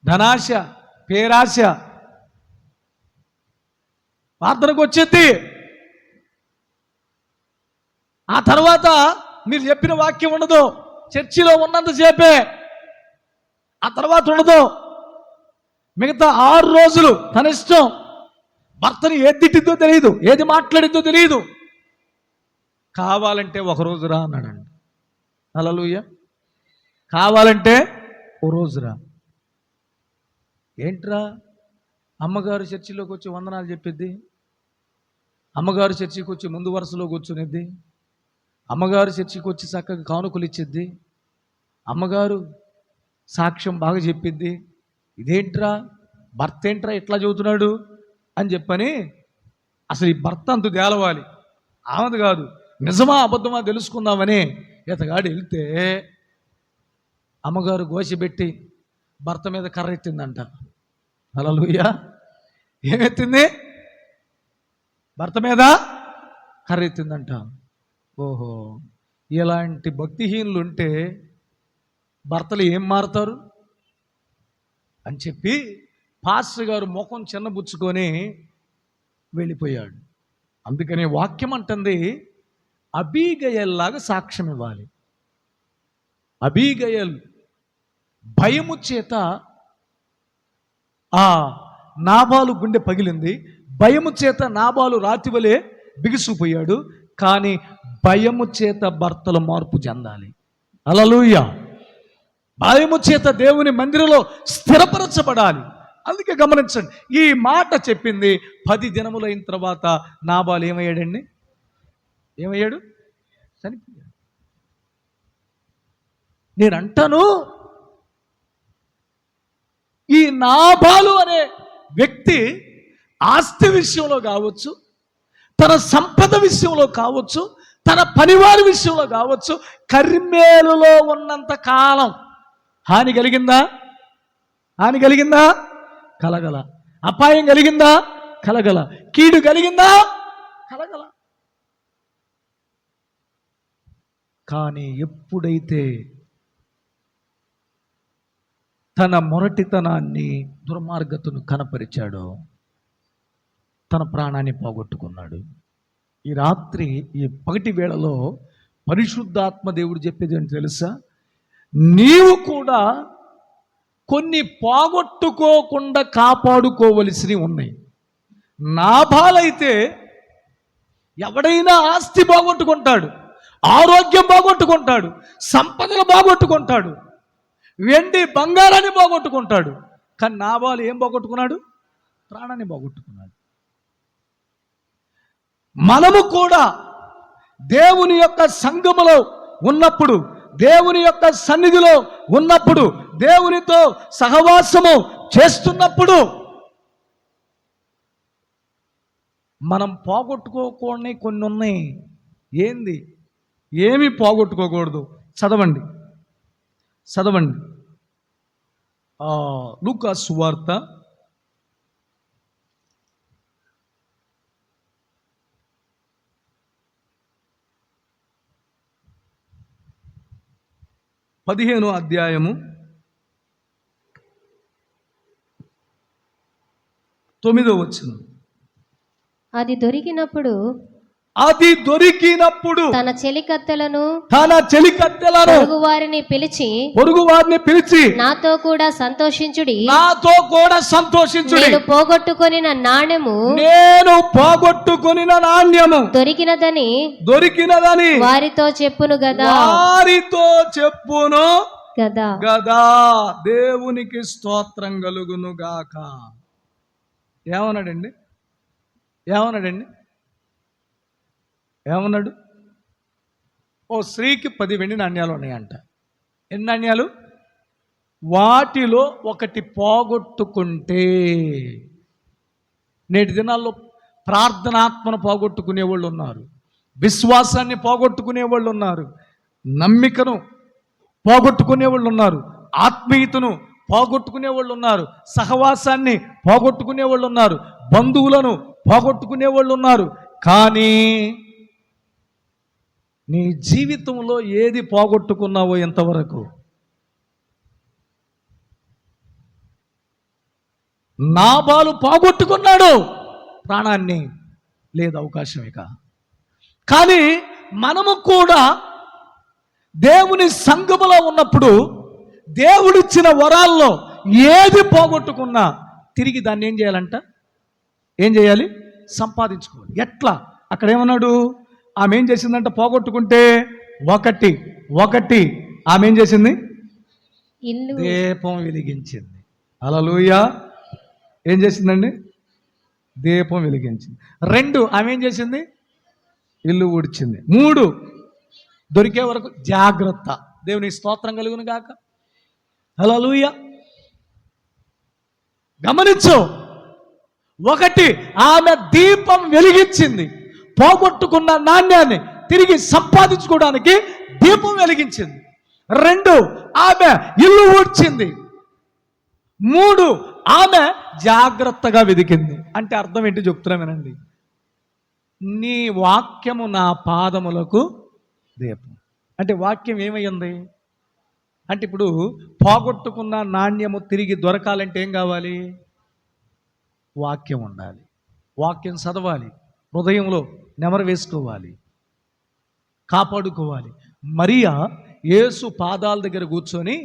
Speaker 1: ధనాశ, పేరాశ ప్రార్థనకు వచ్చేది. ఆ తర్వాత మీరు చెప్పిన వాక్యం ఉండదు, చర్చిలో ఉన్నంతసేపే, ఆ తర్వాత ఉండదు. మిగతా 6 రోజులు తన ఇష్టం. భర్తని ఏది తిట్టిద్దో తెలియదు, ఏది మాట్లాడిద్దో తెలియదు. కావాలంటే ఒకరోజు రా అన్నాడండి. హల్లెలూయా. కావాలంటే ఓ రోజు రా. ఏంట్రా, అమ్మగారు చర్చిలోకి వచ్చి వందనాలు చెప్పిద్ది, అమ్మగారు చర్చికి వచ్చి ముందు వరుసలో కూర్చునిద్ది, అమ్మగారు చర్చికి వచ్చి చక్కగా కానుకలు ఇచ్చిద్ది, అమ్మగారు సాక్ష్యం బాగా చెప్పిద్ది, ఇదేంట్రా భర్త ఏంట్రా ఇట్లా చెబుతున్నాడు అని చెప్పని అసలు ఈ భర్త అంతు తేలవాలి. ఆమెది కాదు, నిజమా అబద్ధమా తెలుసుకుందామని ఇతగాడు వెళ్తే అమ్మగారు గోసిపెట్టి భర్త మీద కర్ర ఎత్తిందంట. హల్లెలూయా. ఏమెత్తింది? భర్త మీద కర్ర ఎత్తిందంట. ఓహో, ఇలాంటి భక్తిహీనులు ఉంటే భర్తలు ఏం మారుతారు అని చెప్పి పాస్టర్ గారు ముఖం చిన్నబుచ్చుకొని వెళ్ళిపోయాడు. అందుకనే వాక్యం అంటుంది, అబీగయల్లాగా సాక్ష్యం ఇవ్వాలి. అబీగయల్ భయము చేత ఆ నాబాలు గుండె పగిలింది. భయము చేత నాబాలు రాతివలే బిగుసుకుపోయాడు. కానీ భయము చేత భర్తలు మార్పు చెందాలి. హల్లెలూయా. భయము చేత దేవుని మందిరంలో స్థిరపరచబడాలి. అందుకే గమనించండి, ఈ మాట చెప్పింది 10 దినములైన తర్వాత నాబాలు ఏమయ్యాడండి? ఏమయ్యాడు? చనిపోయాడు. నేను అంటాను, ఈ నాబాలు అనే వ్యక్తి ఆస్తి విషయంలో కావచ్చు, తన సంపద విషయంలో కావచ్చు, తన పనివారి విషయంలో కావచ్చు, కర్మేలులో ఉన్నంత కాలం హాని కలిగిందా? హాని కలిగిందా? కలగల. అపాయం కలిగిందా? కలగల. కీడు కలిగిందా? కలగల. కానీ ఎప్పుడైతే తన మొరటితనాన్ని, దుర్మార్గతను కనపరిచాడో తన ప్రాణాన్ని పోగొట్టుకున్నాడు. ఈ రాత్రి, ఈ పగటి వేళలో పరిశుద్ధాత్మ దేవుడు చెప్పేది ఏంటి తెలుసా? నీవు కూడా కొన్ని పోగొట్టుకోకుండా కాపాడుకోవలసినవి ఉన్నాయి. నాబాలైతే ఎవడైనా ఆస్తి పోగొట్టుకుంటాడు, ఆరోగ్యం పోగొట్టుకుంటాడు, సంపదలు పోగొట్టుకుంటాడు, వెండి బంగారాన్ని పోగొట్టుకుంటాడు. కానీ నాబాలు ఏం పోగొట్టుకున్నాడు? ప్రాణాన్ని పోగొట్టుకున్నాడు. మనము కూడా దేవుని యొక్క సంఘములో ఉన్నప్పుడు, దేవుని యొక్క సన్నిధిలో ఉన్నప్పుడు, దేవునితో సహవాసము చేస్తున్నప్పుడు మనం పోగొట్టుకోకూడని కొన్ని ఉన్నాయి. ఏంది? ఏమి పోగొట్టుకోకూడదు? చదవండి లూకా సువార్త 15వ అధ్యాయము 9వ వచనం.
Speaker 2: అది దొరికినప్పుడు
Speaker 1: అది దొరికినప్పుడు
Speaker 2: తన చెలికత్తెలను
Speaker 1: పొరుగు వారిని పిలిచి
Speaker 2: నాతో కూడా సంతోషించుడి,
Speaker 1: నేను
Speaker 2: పోగొట్టుకొనిన
Speaker 1: నాణ్యము దొరికినదని వారితో చెప్పును గదా. దేవునికి స్తోత్రం కలుగును గాక. ఏమన్నాడండి? ఓ స్త్రీకి 10 వెండి నాణ్యాలు ఉన్నాయంట. ఎన్ని నాణ్యాలు? వాటిలో ఒకటి పోగొట్టుకుంటే, నేటి దినాల్లో ప్రార్థనాత్మను పోగొట్టుకునే వాళ్ళు ఉన్నారు, విశ్వాసాన్ని పోగొట్టుకునే వాళ్ళు ఉన్నారు, నమ్మికను పోగొట్టుకునే వాళ్ళు ఉన్నారు, ఆత్మీయతను పోగొట్టుకునే వాళ్ళు ఉన్నారు, సహవాసాన్ని పోగొట్టుకునే వాళ్ళు ఉన్నారు, బంధువులను పోగొట్టుకునే వాళ్ళు ఉన్నారు. కానీ నీ జీవితంలో ఏది పోగొట్టుకున్నావో ఎంతవరకు? నాబాలు పోగొట్టుకున్నాడు ప్రాణాన్ని, లేదు అవకాశం ఇక. కానీ మనము కూడా దేవుని సంఘములో ఉన్నప్పుడు దేవుడిచ్చిన వరాల్లో ఏది పోగొట్టుకున్నా తిరిగి దాన్ని ఏం చేయాలంట? ఏం చేయాలి? సంపాదించుకోవాలి. ఎట్లా? అక్కడ ఏమన్నాడు? ఆమె ఏం చేసిందంట? పోగొట్టుకుంటే ఒకటి ఆమె ఏం చేసింది? దీపం వెలిగించింది. హల్లెలూయా. ఏం చేసిందండి? దీపం వెలిగించింది. 2 ఆమె ఏం చేసింది? ఇల్లు ఊడ్చింది. 3 దొరికే వరకు జాగ్రత్త. దేవుని స్తోత్రం కలుగును గాక. హల్లెలూయా. గమనించు, 1 ఆమె దీపం వెలిగించింది, పోగొట్టుకున్న నాణ్యాన్ని తిరిగి సంపాదించుకోవడానికి దీపం వెలిగించింది. 2 ఆమె ఇల్లు ఊడ్చింది. 3 ఆమె జాగ్రత్తగా వెదికింది. అంటే అర్థం ఏంటి చెప్తున్నా వినండి. నీ వాక్యము నా పాదములకు దీపం. అంటే వాక్యం ఏమైంది అంటే, ఇప్పుడు పోగొట్టుకున్న నాణ్యము తిరిగి దొరకాలంటే ఏం కావాలి? వాక్యం ఉండాలి. వాక్యం చదవాలి, హృదయంలో నెమరు వేసుకోవాలి, కాపాడుకోవాలి. మరియా యేసు పాదాల దగ్గర కూర్చొని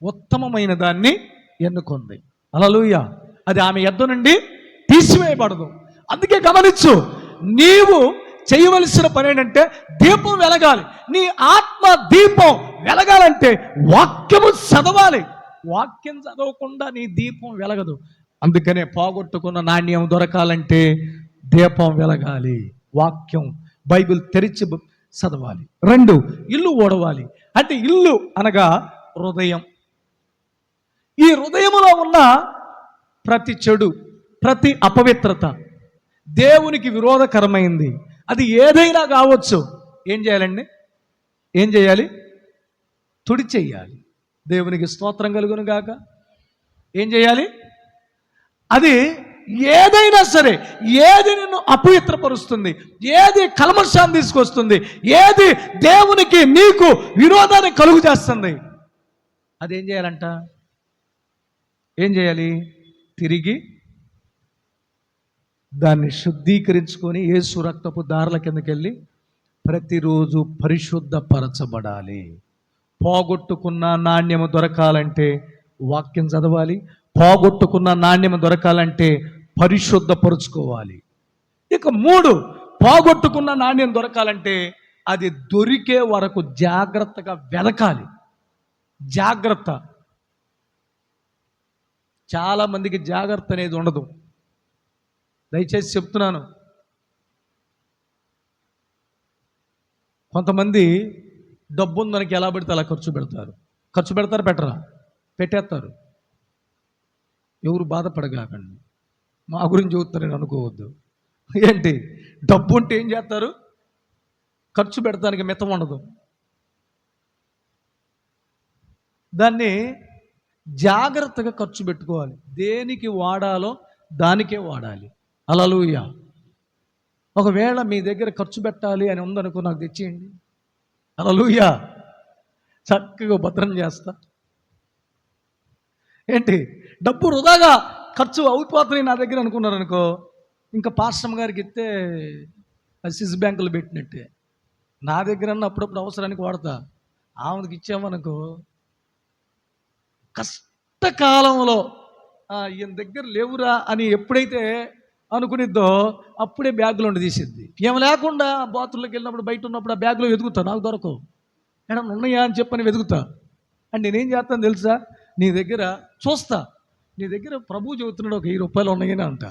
Speaker 1: ఉత్తమమైన దాన్ని ఎన్నుకుంది. హల్లెలూయా. అది ఆమె యొద్ద నుండి తీసివేయబడదు. అందుకే గమనించు, నీవు చేయవలసిన పని ఏంటంటే దీపం వెలగాలి. నీ ఆత్మ దీపం వెలగాలంటే వాక్యము చదవాలి. వాక్యం చదవకుండా నీ దీపం వెలగదు. అందుకనే పోగొట్టుకున్న నాణ్యం దొరకాలంటే దీపం వెలగాలి, వాక్యం బైబిల్ తెరిచి చదవాలి. 2 ఇల్లు ఓడవాలి. అంటే ఇల్లు అనగా హృదయం. ఈ హృదయములో ఉన్న ప్రతి చెడు, ప్రతి అపవిత్రత, దేవునికి విరోధకరమైంది, అది ఏదైనా కావచ్చు, ఏం చేయాలండి? ఏం చేయాలి? తుడిచేయాలి. దేవునికి స్తోత్రం కలుగును గాక. ఏం చేయాలి? అది ఏదైనా సరే, ఏది నిన్ను అపవిత్రపరుస్తుంది, ఏది కల్మషాన్ని తీసుకొస్తుంది, ఏది దేవునికి నీకు విరోధాన్ని కలుగు చేస్తుంది, అదేం చేయాలంట? ఏం చేయాలి? తిరిగి దాన్ని శుద్ధీకరించుకొని యేసు రక్తపు దారుల కిందకి వెళ్ళి ప్రతిరోజు పరిశుద్ధపరచబడాలి. పోగొట్టుకున్న నాణ్యము దొరకాలంటే వాక్యం చదవాలి, పోగొట్టుకున్న నాణ్యము దొరకాలంటే పరిశుద్ధపరుచుకోవాలి. ఇక 3 పోగొట్టుకున్న నాణ్యం దొరకాలంటే అది దొరికే వరకు జాగ్రత్తగా వెదకాలి. జాగ్రత్త. చాలా మందికి జాగ్రత్త అనేది ఉండదు. దయచేసి చెప్తున్నాను, కొంతమంది డబ్బు ఉందనికి ఎలా పడితే అలా ఖర్చు పెడతారు. పెట్టరా? పెట్టేస్తారు. ఎవరు బాధపడగాకండి, మా గురించి చెబుతారని అనుకోవద్దు. ఏంటి, డబ్బు ఉంటే ఏం చేస్తారు? ఖర్చు పెడతానికి మితం ఉండదు. దాన్ని జాగ్రత్తగా ఖర్చు పెట్టుకోవాలి. దేనికి వాడాలో దానికే వాడాలి. హల్లెలూయా. ఒకవేళ మీ దగ్గర ఖర్చు పెట్టాలి అని ఉందనుకో, నాకు తెచ్చేయండి. హల్లెలూయా. చక్కగా భద్రం చేస్తా. ఏంటి, డబ్బు వృధాగా ఖర్చు అయిపోతున్నాయి నా దగ్గర అనుకున్నారనుకో, ఇంకా పాస్టమ్ గారికి ఇస్తే అది స్విస్ బ్యాంకులు పెట్టినట్టే. నా దగ్గర అప్పుడప్పుడు అవసరానికి వాడతా. ఆమెకి ఇచ్చామనుకో కష్టకాలంలో ఈయన దగ్గర లేవురా అని ఎప్పుడైతే అనుకునిద్దో అప్పుడే బ్యాగులో ఉండి తీసిద్ది. ఏమి లేకుండా బాత్రూంలోకి వెళ్ళినప్పుడు బయట ఉన్నప్పుడు ఆ బ్యాగ్లో వెతుకుతా, నాకు దొరకవు. మేడం ఉన్నాయా అని చెప్పని వెతుకుతా. అంటే నేనేం చేస్తాను తెలుసా, నీ దగ్గర చూస్తా, నీ దగ్గర ప్రభు చెబుతున్నాడు ఒక 1000 రూపాయలు ఉన్నాయని అంట.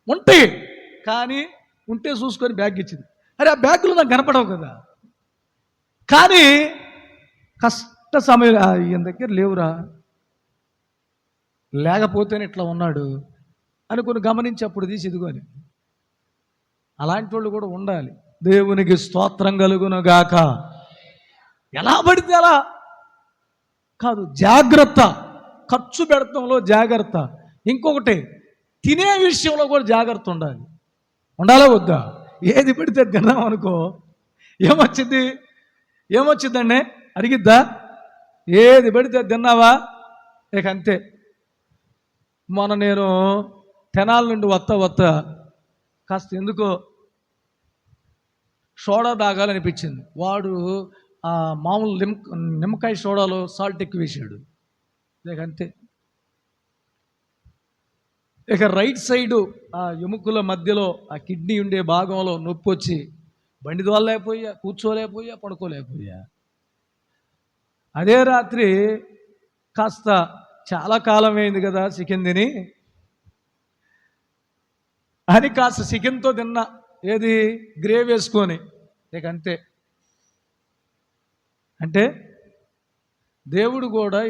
Speaker 1: ఉంటాయి కానీ ఉంటే చూసుకొని బ్యాగ్ ఇచ్చింది. అరే ఆ బ్యాగులు నాకు కనపడవు కదా. కానీ కష్ట సమయం ఈయన దగ్గర లేవురా, లేకపోతేనే ఇట్లా ఉన్నాడు అనుకుని గమనించి అప్పుడు తీసి ఇదిగోని. అలాంటి వాళ్ళు కూడా ఉండాలి. దేవునికి స్తోత్రం కలుగును గాక. ఎలా పడితే అలా కాదు, జాగ్రత్త. ఖర్చు పెడతంలో జాగ్రత్త. ఇంకొకటి, తినే విషయంలో కూడా జాగ్రత్త ఉండాలి. ఉండాలా వద్దా? ఏది పెడితే తిన్నాం అనుకో ఏమొచ్చిందండి అడిగిద్దా? ఏది పెడితే తిన్నావా ఇక అంతే. మొన్న నేను తెనాల నుండి వస్తా కాస్త ఎందుకో సోడా తాగాలనిపించింది. వాడు మామూలు నిమ్మకాయ సోడాలో సాల్ట్ ఎక్కువ వేసాడు. లేక అంతే. ఇక రైట్ సైడు ఆ ఎముకల మధ్యలో ఆ కిడ్నీ ఉండే భాగంలో నొప్పి వచ్చి బండి దోలలేకపోయా, కూర్చోలేకపోయా, పడుకోలేకపోయా. అదే రాత్రి కాస్త చాలా కాలం అయింది కదా చికెన్ తిని అని కాస్త చికెన్తో తిన్నా. ఏది గ్రేవీ వేసుకొని. ఇక అంతే. అంటే దేవుడు కూడా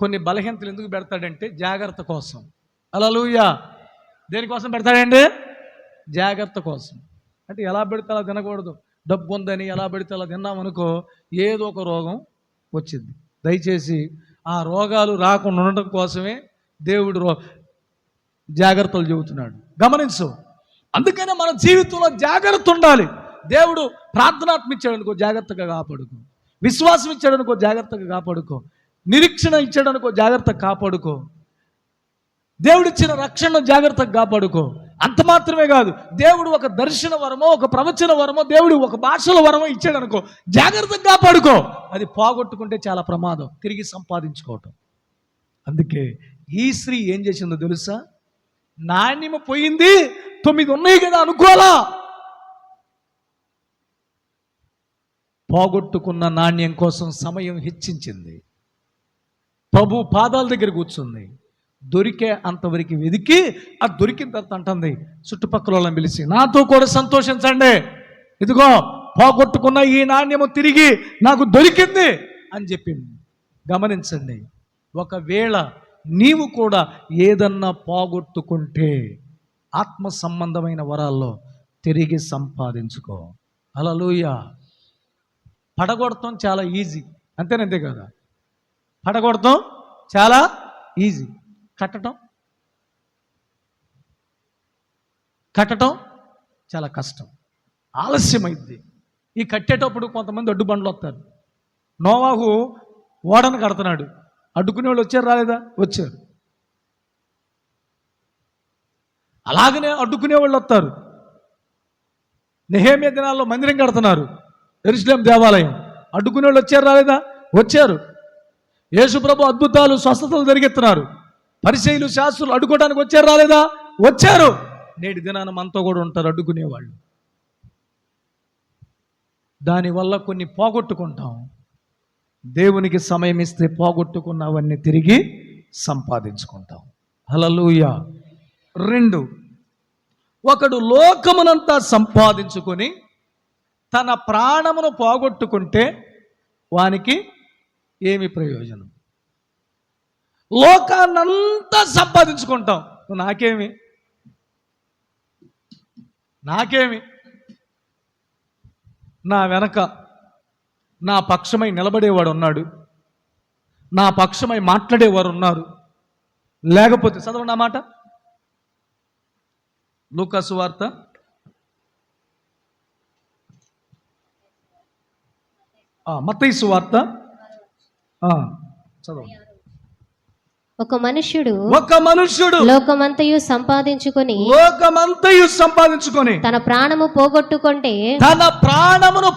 Speaker 1: కొన్ని బలహీనతలు ఎందుకు పెడతాడంటే జాగ్రత్త కోసం. హల్లెలూయా. దేనికోసం పెడతాడండి? జాగ్రత్త కోసం. అంటే ఎలా పెడితే అలా తినకూడదు. డబ్బు ఉందని ఎలా పెడితే అలా తిన్నామనుకో ఏదో ఒక రోగం వచ్చింది. దయచేసి ఆ రోగాలు రాకుండా ఉండటం కోసమే దేవుడు జాగ్రత్తలు చెబుతున్నాడు. గమనించు. అందుకనే మన జీవితంలో జాగ్రత్త ఉండాలి. దేవుడు ప్రార్థనాత్మ ఇచ్చాడనుకో జాగ్రత్తగా కాపాడుకో. విశ్వాసం ఇచ్చాడనుకో జాగ్రత్తగా కాపాడుకో. నిరీక్షణ ఇచ్చాడనుకో జాగ్రత్తగా కాపాడుకో. దేవుడిచ్చిన రక్షణ జాగ్రత్తగా కాపాడుకో. అంత మాత్రమే కాదు, దేవుడు ఒక దర్శన వరమో ఒక ప్రవచన వరమో దేవుడు ఒక భాషల వరమో ఇచ్చాడనుకో జాగ్రత్తగా కాపాడుకో. అది పోగొట్టుకుంటే చాలా ప్రమాదం, తిరిగి సంపాదించుకోవటం. అందుకే ఈ స్త్రీ ఏం చేసిందో తెలుసా? నాణ్యమ పోయింది, 9 ఉన్నాయి కదా అనుకోలా. పోగొట్టుకున్న నాణ్యం కోసం సమయం హెచ్చించింది. ప్రభు పాదాల దగ్గర కూర్చుంది. దొరికే అంతవరకు వెదికి అది దొరికిన తర్వాత అంటుంది చుట్టుపక్కల వాళ్ళని పిలిచి, నాతో కూడా సంతోషించండి, ఇదిగో పోగొట్టుకున్న ఈ నాణ్యము తిరిగి నాకు దొరికింది అని చెప్పింది. గమనించండి, ఒకవేళ నీవు కూడా ఏదన్నా పోగొట్టుకుంటే ఆత్మ సంబంధమైన వరాల్లో తిరిగి సంపాదించుకో. హల్లెలూయా. పడగొడతాం చాలా ఈజీ, అంతేనంతే కదా. పడగొడతాం చాలా ఈజీ, కట్టడం చాలా కష్టం, ఆలస్యమైంది. ఈ కట్టేటప్పుడు కొంతమంది అడ్డుబండ్లు వస్తారు. నోవాహు ఓడను కడుతున్నాడు, అడ్డుకునే వాళ్ళు వచ్చారు రాలేదా? వచ్చారు. అలాగనే అడ్డుకునే వాళ్ళు వస్తారు. నెహెమ్యా దినాల్లో మందిరం కడుతున్నారు, యెరూషలేం దేవాలయం. అడ్డుకునే వాళ్ళు వచ్చారు రాలేదా? వచ్చారు. యేసుప్రభు అద్భుతాలు స్వస్థతలు జరిగిస్తున్నారు. పరిసయ్యులు శాస్త్రులు అడ్డుకోవడానికి వచ్చారు రాలేదా? వచ్చారు. నేటి దినాన మనతో కూడా ఉంటారు అడ్డుకునేవాళ్ళు. దానివల్ల కొన్ని పోగొట్టుకుంటాం. దేవునికి సమయం ఇస్తే పోగొట్టుకున్నవన్నీ తిరిగి సంపాదించుకుంటాం. హల్లెలూయా. 2, ఒకడు లోకమునంతా సంపాదించుకొని తన ప్రాణమును పోగొట్టుకుంటే వానికి ఏమి ప్రయోజనం? లోకాన్నంతా సంపాదించుకుంటాం, నాకేమి నా వెనక నా పక్షమై నిలబడేవాడు ఉన్నాడు, నా పక్షమై మాట్లాడేవారు ఉన్నారు. లేకపోతే చదవండి ఆ మాట, లూకా సువార్త 6 మత్తయి సువార్త చదవండి.
Speaker 2: ఒక మనుష్యుడు లోకమంతయు సంపాదించుకొని తన ప్రాణమును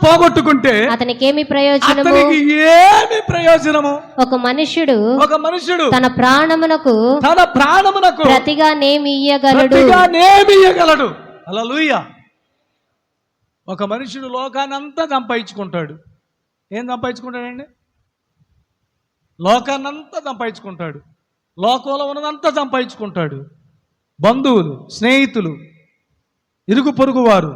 Speaker 2: పోగొట్టుకుంటే అతనికేమి ప్రయోజనము? ఒక మనుష్యుడు తన ప్రాణమునకు ప్రతిగా నేమి ఇయ్యగలడు?
Speaker 1: హల్లెలూయా. ఒక మనుషుడు లోకాన్నంతా సంపాదించుకుంటాడు. ఏం సంపాదించుకుంటాడండి? లోకాన్నంతా సంపాదించుకుంటాడు. లోకంలో ఉన్నదంతా సంపాదించుకుంటాడు. బంధువులు, స్నేహితులు, ఇరుగు పొరుగు వారు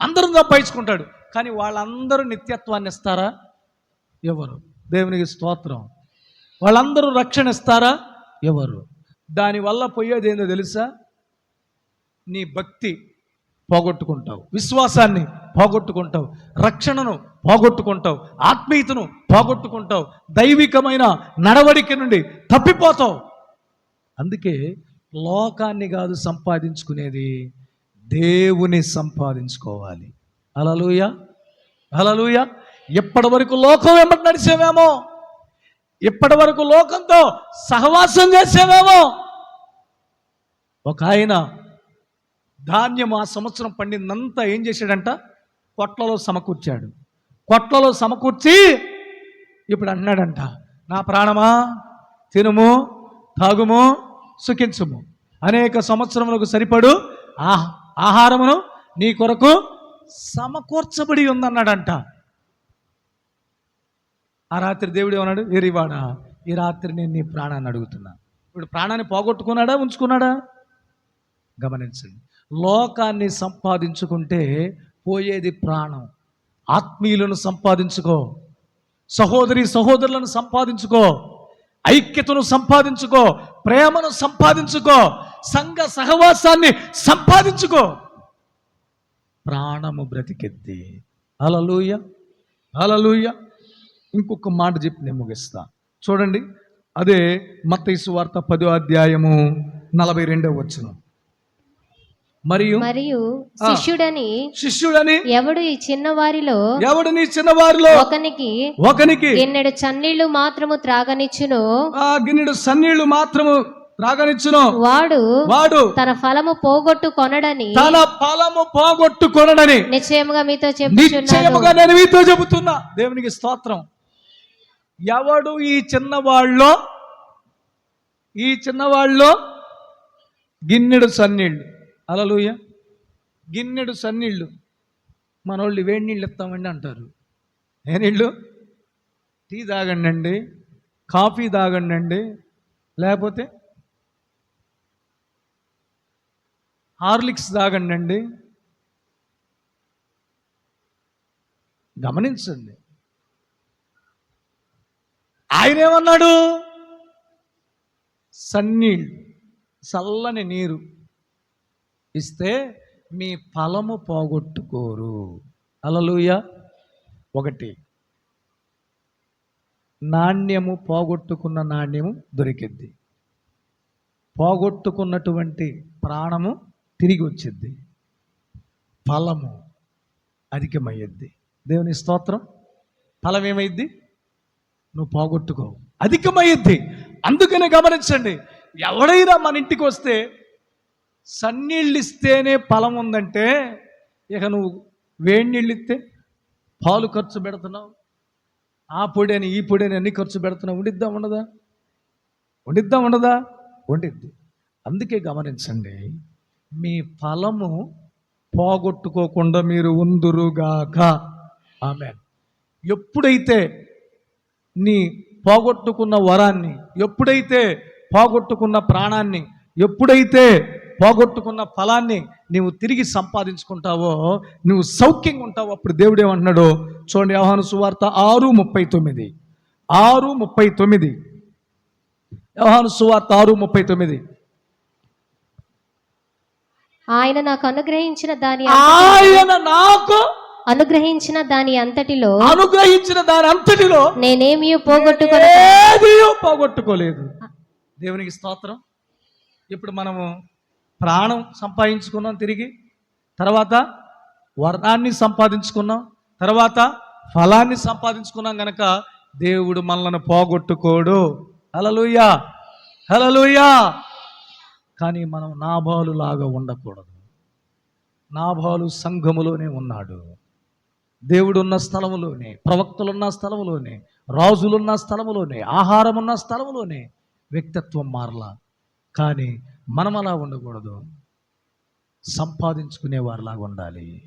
Speaker 1: అందరూ సంపాదించుకుంటాడు. కానీ వాళ్ళందరూ నిత్యత్వాన్ని ఇస్తారా? ఎవరు? దేవునికి స్తోత్రం. వాళ్ళందరూ రక్షణ ఇస్తారా? ఎవరు? దానివల్ల పోయేది ఏందో తెలుసా? నీ భక్తి పోగొట్టుకుంటావు, విశ్వాసాన్ని పోగొట్టుకుంటావు, రక్షణను పోగొట్టుకుంటావు, ఆత్మీయతను పోగొట్టుకుంటావు, దైవికమైన నడవడిక నుండి తప్పిపోతావు. అందుకే లోకాన్ని కాదు సంపాదించుకునేది, దేవుని సంపాదించుకోవాలి. హల్లెలూయా, హల్లెలూయా. ఎప్పటి వరకు లోకం వెంబడి నడిచేవేమో, ఇప్పటి వరకు లోకంతో సహవాసం చేసేవేమో. ఒక ఆయన ధాన్యం ఆ సంవత్సరం పండిందంతా ఏం చేశాడంట? కొట్లలో సమకూర్చాడు. కొట్లలో సమకూర్చి ఇప్పుడు అన్నాడంట, నా ప్రాణమా తినుము, తాగుము, సుఖించుము, అనేక సంవత్సరములకు సరిపడు ఆహారమును నీ కొరకు సమకూర్చబడి ఉందన్నాడంట. ఆ రాత్రి దేవుడు ఏమన్నాడు? ఎరివాడా, ఈ రాత్రి నేను నీ ప్రాణాన్ని అడుగుతున్నా. ఇప్పుడు ప్రాణాన్ని పోగొట్టుకున్నాడా, ఉంచుకున్నాడా? గమనించండి. లోకాన్ని సంపాదించుకుంటే పోయేది ప్రాణం. ఆత్మీయులను సంపాదించుకో, సహోదరి సహోదరులను సంపాదించుకో, ఐక్యతను సంపాదించుకో, ప్రేమను సంపాదించుకో, సంఘ సహవాసాన్ని సంపాదించుకో. ప్రాణము బ్రతికెద్ది. హల్లెలూయా, హల్లెలూయా. ఇంకొక మాట చెప్పి నేను ముగిస్తా. చూడండి, అదే మత్తయి సువార్త 10వ అధ్యాయము 42వ వచనం. మరియు శిష్యుడని
Speaker 2: ఎవడు ఈ చిన్నవారిలో
Speaker 1: ఒకనికి
Speaker 2: గిన్నెడు సన్నీళ్లు మాత్రము త్రాగనిచ్చును, వాడు తన ఫలము పోగొట్టుకొనడని నిశ్చయముగా మీతో
Speaker 1: చెబుతున్నా. దేవునికి స్తోత్రం. ఎవడు ఈ చిన్నవాళ్ళలో గిన్నెడు సన్నీళ్ళు, హల్లెలూయా, గిన్నెడు సన్నీళ్ళు. మనోళ్ళు వేడి నీళ్ళు ఇస్తామండి అంటారు. ఏ నీళ్ళు? టీ తాగండి అండి, కాఫీ తాగండి అండి, లేకపోతే హార్లిక్స్ తాగండి అండి. గమనించండి, ఆయన ఏమన్నాడు? సన్నీళ్ళు, చల్లని నీరు ఇస్తే మీ ఫలము పోగొట్టుకోరు. హల్లెలూయా. ఒకటి, నాణ్యము పోగొట్టుకున్న నాణ్యము దొరికిద్ది, పోగొట్టుకున్నటువంటి ప్రాణము తిరిగి వచ్చిద్ది, ఫలము అధికమయ్యిద్ది. దేవుని స్తోత్రం. ఫలం ఏమైద్ది? నువ్వు పోగొట్టుకో, అధికమయ్యిద్ది. అందుకనే గమనించండి, ఎవడైనా మన ఇంటికి వస్తే సన్నీళ్ళు ఇస్తేనే ఫలం ఉందంటే, ఇక నువ్వు వేడి నీళ్ళు ఇస్తే పాలు ఖర్చు పెడుతున్నావు, ఆ పొడి అని ఈ పొడి అని అన్ని ఖర్చు పెడుతున్నావు. ఉండిద్దా ఉండిద్ది. అందుకే గమనించండి, మీ ఫలము పోగొట్టుకోకుండా మీరు ఉందురుగాక. ఆమేన్. ఎప్పుడైతే నీ పోగొట్టుకున్న వరాన్ని, ఎప్పుడైతే పోగొట్టుకున్న ప్రాణాన్ని, ఎప్పుడైతే పోగొట్టుకున్న ఫలాన్ని నీవు తిరిగి సంపాదించుకుంటావో, నువ్వు సౌఖ్యంగా ఉంటావు. అప్పుడు దేవుడు ఏమంటున్నాడో చూడండి. యోహాను సువార్త 6:39. యోహాను సువార్త 6:39.
Speaker 2: ఆయన నాకు అనుగ్రహించిన దాని అంతటిలో నేనేమీ పోగొట్టుకోలేదు.
Speaker 1: దేవునికి స్తోత్రం. ఇప్పుడు మనము ప్రాణం సంపాదించుకున్నాం, తిరిగి తర్వాత వర్ణాన్ని సంపాదించుకున్నాం, తర్వాత ఫలాన్ని సంపాదించుకున్నాం. గనక దేవుడు మనల్ని పోగొట్టుకోడు. హల్లెలూయా. హల్లెలూయా. కానీ మనం నాబాలు లాగా ఉండకూడదు. నాబాలు సంఘములోనే ఉన్నాడు. దేవుడున్న స్థలములోనే, ప్రవక్తలున్న స్థలములోనే, రాజులున్న స్థలములోనే, ఆహారం ఉన్న స్థలములోనే వ్యక్తిత్వం మారలా. కానీ మనం అలా ఉండకూడదు. సంపాదించుకునే వారిలాగా ఉండాలి.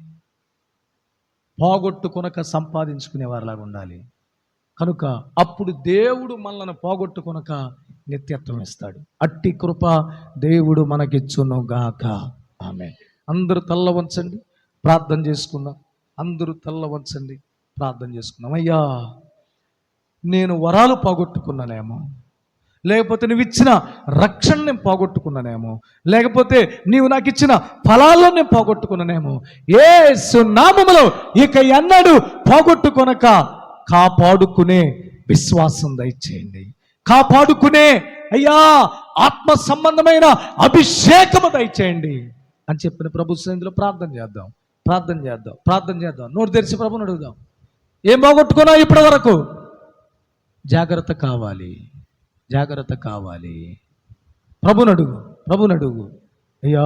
Speaker 1: పోగొట్టుకొనక సంపాదించుకునే వారిలాగా ఉండాలి. కనుక అప్పుడు దేవుడు మనల్ని పోగొట్టుకొనక నిత్యత్వం ఇస్తాడు. అట్టి కృప దేవుడు మనకిచ్చును గాక. ఆమేన్. అందరూ తల్ల వంచండి, ప్రార్థన చేసుకుందాం. అందరూ తల్ల వంచండి, ప్రార్థన చేసుకుందాం. అయ్యా, నేను వరాలు పోగొట్టుకున్నానేమో, లేకపోతే నువ్వు ఇచ్చిన రక్షణ నేను పోగొట్టుకున్నానేమో, లేకపోతే నీవు నాకు ఇచ్చిన ఫలాలను నేను పోగొట్టుకున్నానేమో. యేసు నామములో ఇక ఎన్నడూ పోగొట్టుకొనక కాపాడుకునే విశ్వాసం దయచేయండి. కాపాడుకునే అయ్యా ఆత్మ సంబంధమైన అభిషేకము దయచేయండి అని చెప్పిన ప్రభు సన్నిధిలో ప్రార్థన చేద్దాం. ప్రార్థన చేద్దాం. ప్రార్థన చేద్దాం. నోరు తెరిచి ప్రభుని అడుగుదాం. ఏం పోగొట్టుకున్నావు ఇప్పటి వరకు? జాగ్రత్త కావాలి, జాగ్రత్త కావాలి. ప్రభుని అడుగు, ప్రభుని అడుగు. అయ్యా